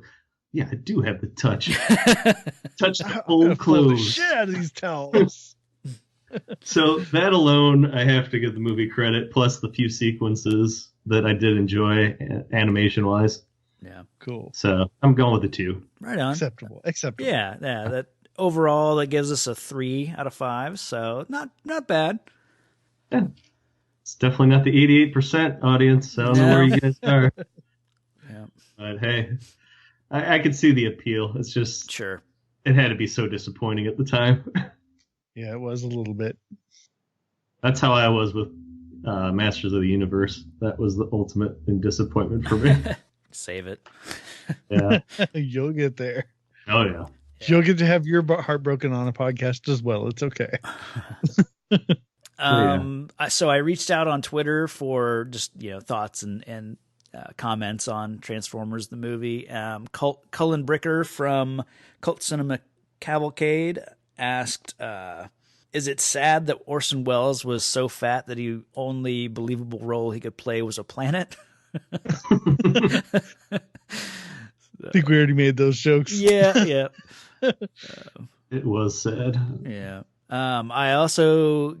yeah, I do have the touch. Touch the old clothes. Shit out of these towels. So that alone, I have to give the movie credit, plus the few sequences that I did enjoy, animation-wise. Yeah, cool. So I'm going with a 2. Right on. Acceptable. Yeah. That overall, that gives us a 3 out of 5. So not bad. Yeah. It's definitely not the 88% audience. So I don't know where you guys are. Yeah. But hey, I could see the appeal. It's just sure it had to be so disappointing at the time. Yeah, it was a little bit. That's how I was with Masters of the Universe. That was the ultimate in disappointment for me. Save it. Yeah. You'll get there. Oh, yeah. You'll get to have your heart broken on a podcast as well. It's okay. So I reached out on Twitter for just, thoughts and comments on Transformers, the movie. Cullen Bricker from Cult Cinema Cavalcade asked, is it sad that Orson Welles was so fat that the only believable role he could play was a planet? I think we already made those jokes. Yeah. It was sad. Yeah. I also,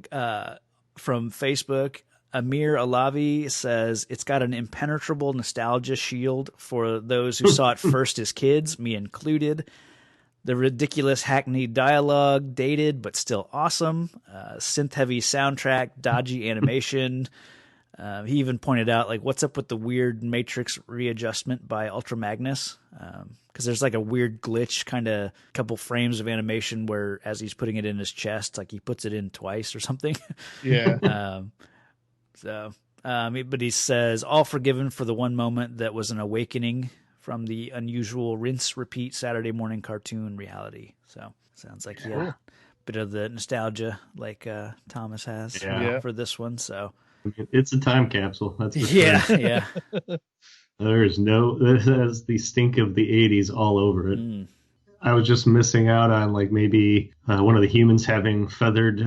from Facebook, Amir Alavi says it's got an impenetrable nostalgia shield for those who saw it first as kids, me included. The ridiculous hackneyed dialogue, dated but still awesome. Synth-heavy soundtrack, dodgy animation. He even pointed out, like, what's up with the weird Matrix readjustment by Ultra Magnus? Because there's like a weird glitch, kind of couple frames of animation where as he's putting it in his chest, like he puts it in twice or something. Yeah. But he says, all forgiven for the one moment that was an awakening from the unusual rinse-repeat Saturday morning cartoon reality. So sounds like he had a bit of the nostalgia like Thomas has for this one. So it's a time capsule. That's for sure. Yeah. This has the stink of the 80s all over it. I was just missing out on like maybe one of the humans having feathered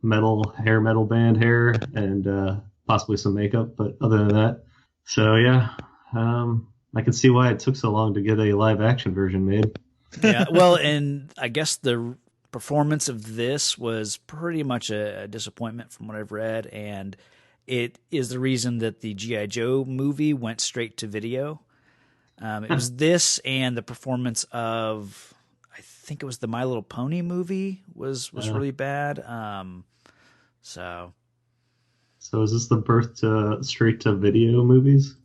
metal band hair and possibly some makeup, but other than that, so yeah, I can see why it took so long to get a live action version made. Yeah, well, and I guess the performance of this was pretty much a disappointment from what I've read, and it is the reason that the G.I. Joe movie went straight to video. It was this and the performance of, I think it was the My Little Pony movie was really bad. So is this the birth to straight to video movies?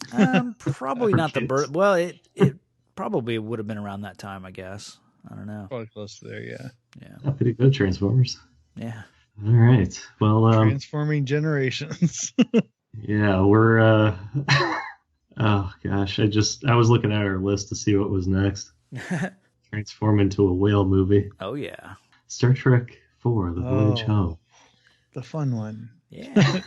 Probably not the birth. Well, it probably would have been around that time, I guess. I don't know. Probably close to there, yeah. Yeah, pretty good, Transformers. Yeah. All right. Well, transforming generations. Yeah, we're oh gosh, I was looking at our list to see what was next. transform into a whale movie. Oh, yeah. Star Trek 4, The Voyage Home. The fun one. Yeah.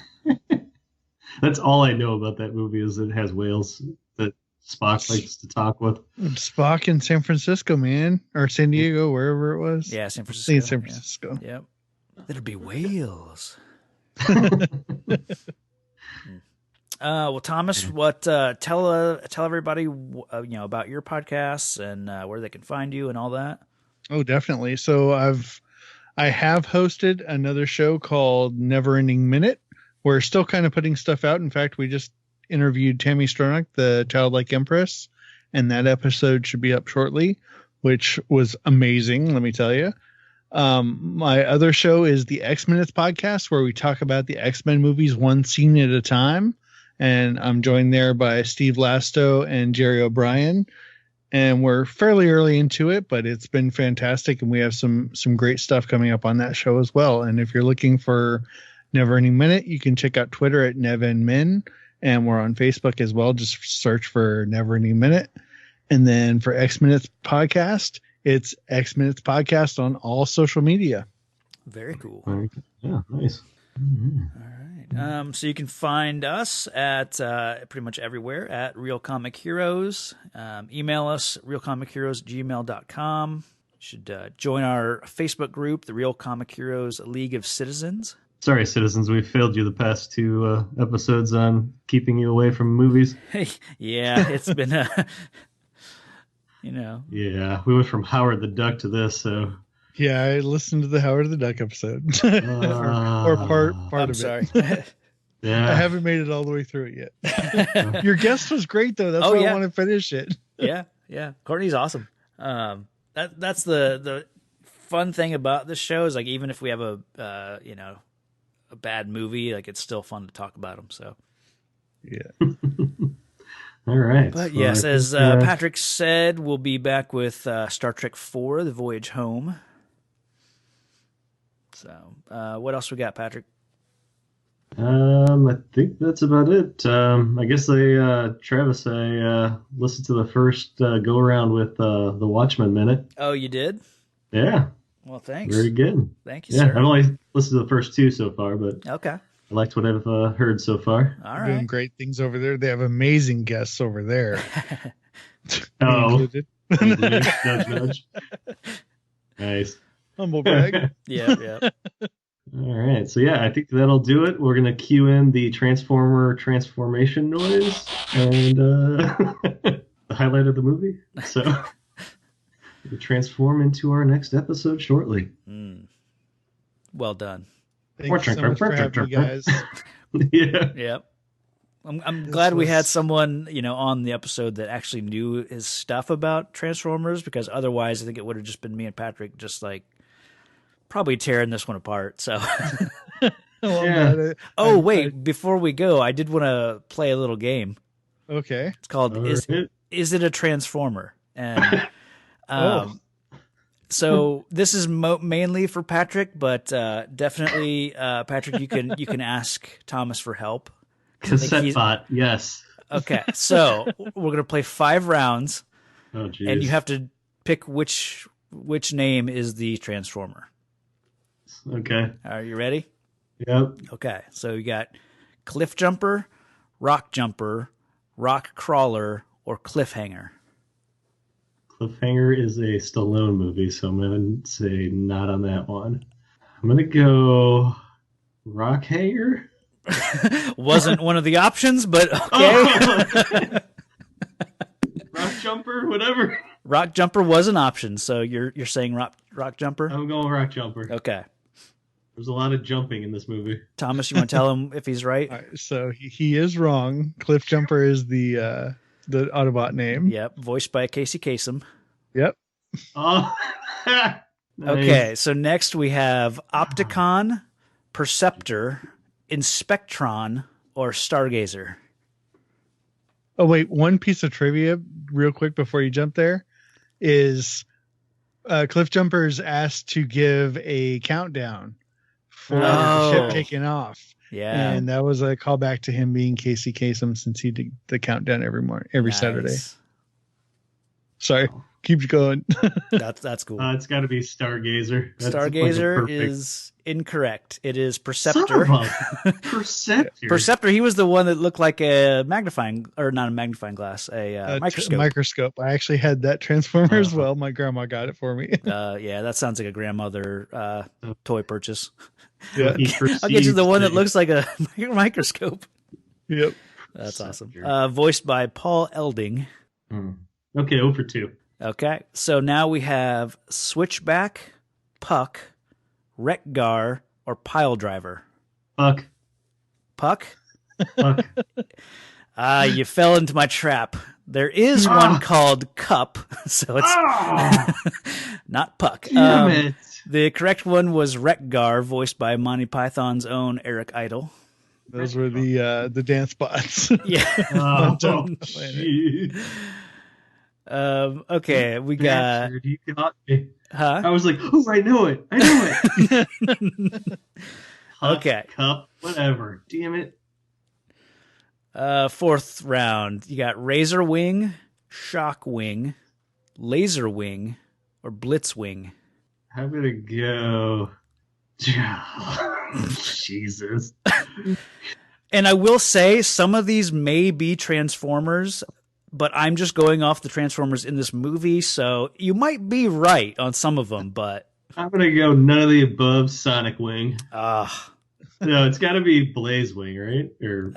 That's all I know about that movie is it has whales that Spock likes to talk with. Spock in San Francisco, man. Or San Diego, wherever it was. Yeah, San I Francisco. think it's San Francisco. Yeah. Yep. There'd be whales. Well, Thomas, what tell everybody about your podcasts and where they can find you and all that. Oh, definitely. So I have hosted another show called Neverending Minute. We're still kind of putting stuff out. In fact, we just interviewed Tammy Stronach, the Childlike Empress, and that episode should be up shortly, which was amazing, let me tell you. My other show is the X Minutes podcast, where we talk about the X-Men movies one scene at a time. And I'm joined there by Steve Lasto and Jerry O'Brien. And we're fairly early into it, but it's been fantastic. And we have some great stuff coming up on that show as well. And if you're looking for Neverending Minute, you can check out Twitter at NevNMin. And we're on Facebook as well. Just search for Neverending Minute. And then for X Minutes podcast, it's X Minutes podcast on all social media. Very cool. Yeah, nice. Mm-hmm. All right. So you can find us at pretty much everywhere at Real Comic Heroes. Email us, realcomicheroes@gmail.com. You should join our Facebook group, the Real Comic Heroes League of Citizens. Sorry, citizens, we failed you the past two episodes on keeping you away from movies. Yeah, it's been, Yeah, we went from Howard the Duck to this, so... Yeah, I listened to the Howard the Duck episode. or part I'm of sorry. it. Yeah. I haven't made it all the way through it yet. Your guest was great, though. That's why I want to finish it. Yeah. Courtney's awesome. That's the fun thing about this show is, like, even if we have a bad movie, like, it's still fun to talk about them. So, yeah. All right. But yes, as Patrick said, we'll be back with Star Trek 4, The Voyage Home. So, what else we got, Patrick? I think that's about it. I guess Travis, I listened to the first go around with the Watchmen Minute. Oh, you did? Yeah. Well, thanks. Very good. Thank you, sir. I've only listened to the first two so far, but okay. I liked what I've heard so far. All right. Doing great things over there. They have amazing guests over there. Oh, nudge. Nice. Humble brag. Yeah. All right. So, yeah, I think that'll do it. We're going to cue in the Transformer transformation noise and the highlight of the movie. So, we'll transform into our next episode shortly. Well done. Thank you so much for having me, guys. Yeah. Yep. I'm glad we had someone, on the episode that actually knew his stuff about Transformers, because otherwise I think it would have just been me and Patrick just like probably tearing this one apart. So before we go, I did want to play a little game. Okay. It's called Is It a Transformer? And so this is mainly for Patrick, but definitely Patrick, you can ask Thomas for help. Cassette bot, yes. Okay, so we're gonna play 5 rounds, and you have to pick which name is the Transformer. Okay. Are you ready? Yep. Okay, so you got Cliff Jumper, Rock Jumper, Rock Crawler, or Cliffhanger. Cliffhanger is a Stallone movie, so I'm going to say not on that one. I'm going to go Rock Hanger. Wasn't one of the options, but okay. Rock Jumper, whatever. Rock Jumper was an option, so you're saying Rock Jumper? I'm going Rock Jumper. Okay. There's a lot of jumping in this movie. Thomas, you want to tell him if he's right? Right, so he is wrong. Cliff Jumper is the Autobot name. Yep, voiced by Casey Kasem. Yep. Oh. Nice. Okay, so next we have Opticon, Perceptor, Inspectron, or Stargazer. Oh, wait, one piece of trivia real quick before you jump there is Cliff Jumper's asked to give a countdown for the ship taking off. Yeah. And that was a callback to him being Casey Kasem, since he did the countdown every morning, every Saturday. Sorry. keeps going. That's cool. It's got to be Stargazer. That's Stargazer like is incorrect. It is Son Perceptor. of a- Perceptor. Perceptor. He was the one that looked like a magnifying, or not a magnifying glass, a microscope. Microscope. I actually had that Transformer as well. My grandma got it for me. Yeah, that sounds like a grandmother toy purchase. Yeah. I'll get you the one that looks like a microscope. Yep. That's awesome. Voiced by Paul Elding. Okay, 0 for 2. Okay, so now we have Switchback, Puck, Wreck-Gar, or Pile Driver. Puck. Puck? Puck. You fell into my trap. There is one called Cup, so it's not Puck. Damn it. The correct one was Wreck-Gar, voiced by Monty Python's own Eric Idle. Those were the dance bots. Yeah. Oh, jeez. Okay, we got. Bastard, you got me. Huh? I was like, oh, I know it. Okay. Cup, whatever. Damn it. Fourth round. You got Razor Wing, Shock Wing, Laser Wing, or Blitz Wing. I'm gonna go. Jesus. And I will say some of these may be Transformers, but I'm just going off the Transformers in this movie, so you might be right on some of them, but I'm gonna go none of the above. Sonic Wing. No, it's got to be Blaze Wing, right? Or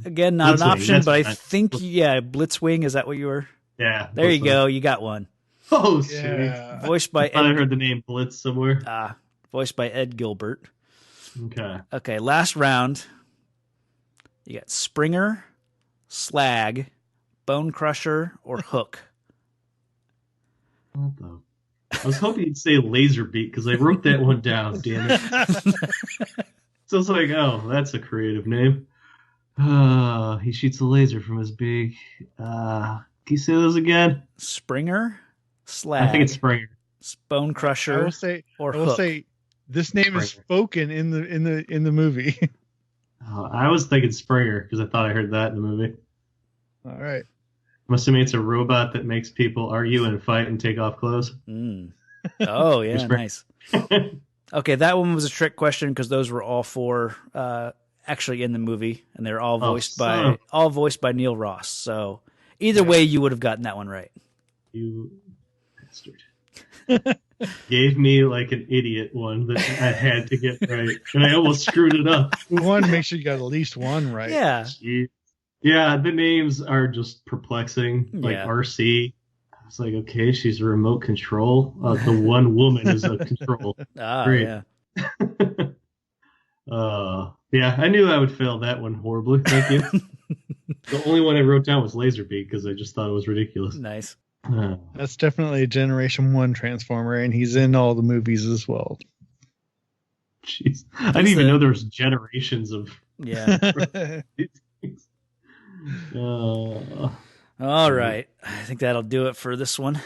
again, not an option, That's but I fine. think Blitzwing. Is that what you were? Yeah. There you go. You got one. Oh, Yeah. sweet. Voiced by I thought I heard the name Blitz somewhere. voiced by Ed Gilbert. Okay. Okay, last round. You got Springer, Slag, Bone Crusher, or Hook. What the? I was hoping you'd say Laser Beat because I wrote that one down. Damn it. So it's like, oh, that's a creative name. He shoots a laser from his beak. Can you say those again? Springer, Slag. I think it's Springer. Bone Crusher. I will say, or I will Hook. say, this name is spoken in the movie. I was thinking Springer because I thought I heard that in the movie. All right. I'm assuming it's a robot that makes people argue and fight and take off clothes. Oh, yeah, nice. Okay, that one was a trick question because those were all four actually in the movie, and they're all voiced by Neil Ross. So either way, you would have gotten that one right. You bastard. Gave me like an idiot one that I had to get right, and I almost screwed it up. We wanted to make sure you got at least one right. Yeah. Yeah, the names are just perplexing. Like RC. I was like, okay, she's a remote control. The one woman is a control. Great. Yeah. Yeah, I knew I would fail that one horribly. Thank you. The only one I wrote down was Laserbeak because I just thought it was ridiculous. Nice. That's definitely a Generation 1 Transformer, and he's in all the movies as well. Jeez. I didn't even know there was generations of... Yeah. All right. I think that'll do it for this one.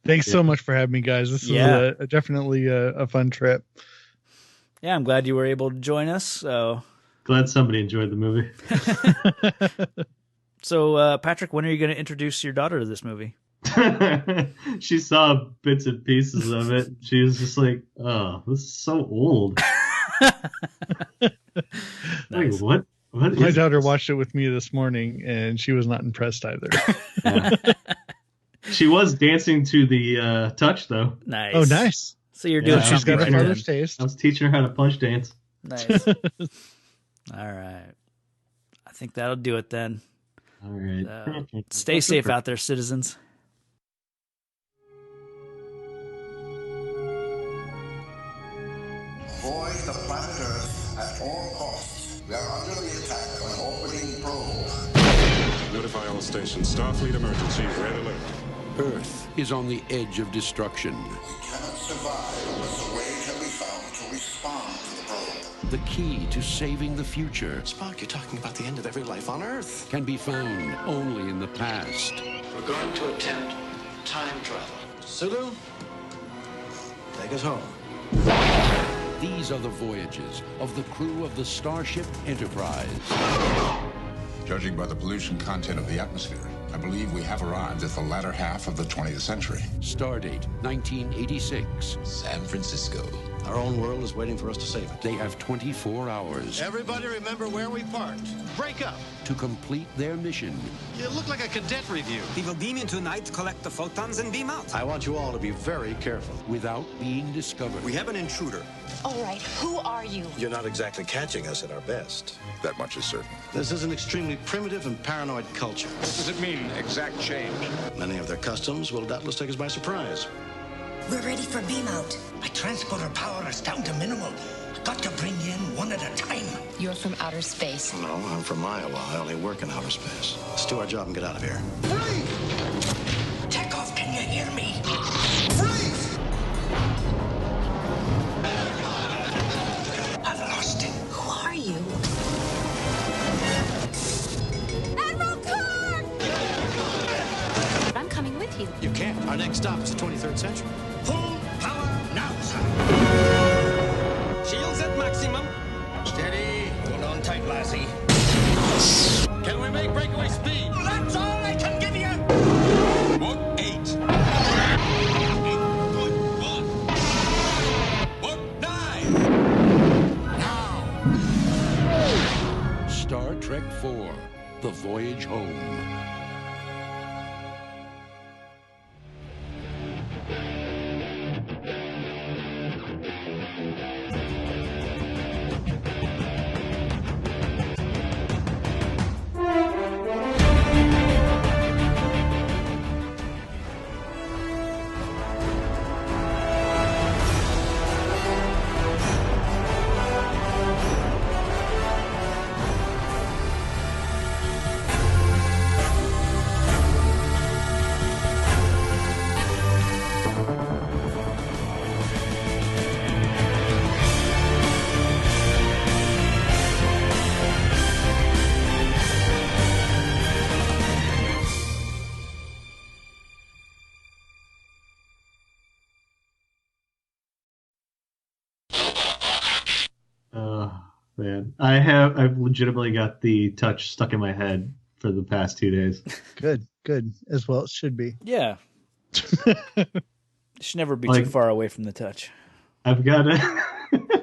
Thanks so much for having me, guys. This is definitely a fun trip. Yeah, I'm glad you were able to join us. So glad somebody enjoyed the movie. So, Patrick, when are you going to introduce your daughter to this movie? She saw bits and pieces of it. She was just like, "Oh, this is so old." Nice. Like, what? My daughter watched it with me this morning, and she was not impressed either. Yeah. She was dancing to the touch, though. Nice. Oh, nice. So you're doing she's got a something mother's taste. I was teaching her how to punch dance. Nice. All right. I think that'll do it then. All right. Stay safe out there, citizens. Avoid the planet Earth at all costs. We are under the attack of an orbiting probe. Notify all stations. Starfleet emergency. Red alert. Earth is on the edge of destruction. We cannot survive unless a way can be found to respond to the probe. The key to saving the future. Spock, you're talking about the end of every life on Earth. Can be found only in the past. We're going to attempt time travel. Sulu, take us home. These are the voyages of the crew of the Starship Enterprise. Judging by the pollution content of the atmosphere, I believe we have arrived at the latter half of the 20th century. Stardate 1986. San Francisco. Our own world is waiting for us to save it. They have 24 hours. Everybody remember where we parked. Break up. To complete their mission. You look like a cadet review. We will beam in tonight, collect the photons, and beam out. I want you all to be very careful. Without being discovered. We have an intruder. All right, who are you? You're not exactly catching us at our best. That much is certain. This is an extremely primitive and paranoid culture. What does it mean, exact change? Many of their customs will doubtless take us by surprise. We're ready for beam out. My transporter power is down to minimal. Got to bring in one at a time. You're from outer space. No, I'm from Iowa. I only work in outer space. Let's do our job and get out of here. Freeze! Chekhov, can you hear me? Freeze! I've lost him. Who are you? Admiral Khan! I'm coming with you. You can't. Our next stop is the 23rd century. Full power now, sir. Shields at maximum. Steady. Hold on tight, lassie. Can we make breakaway speed? That's all I can give you. Book 8. 8.1. Book 9. Now. Star Trek 4. The Voyage Home. Man, I've legitimately got the touch stuck in my head for the past 2 days. Good, as well it should be. Yeah. You should never be too far away from the touch. I've got a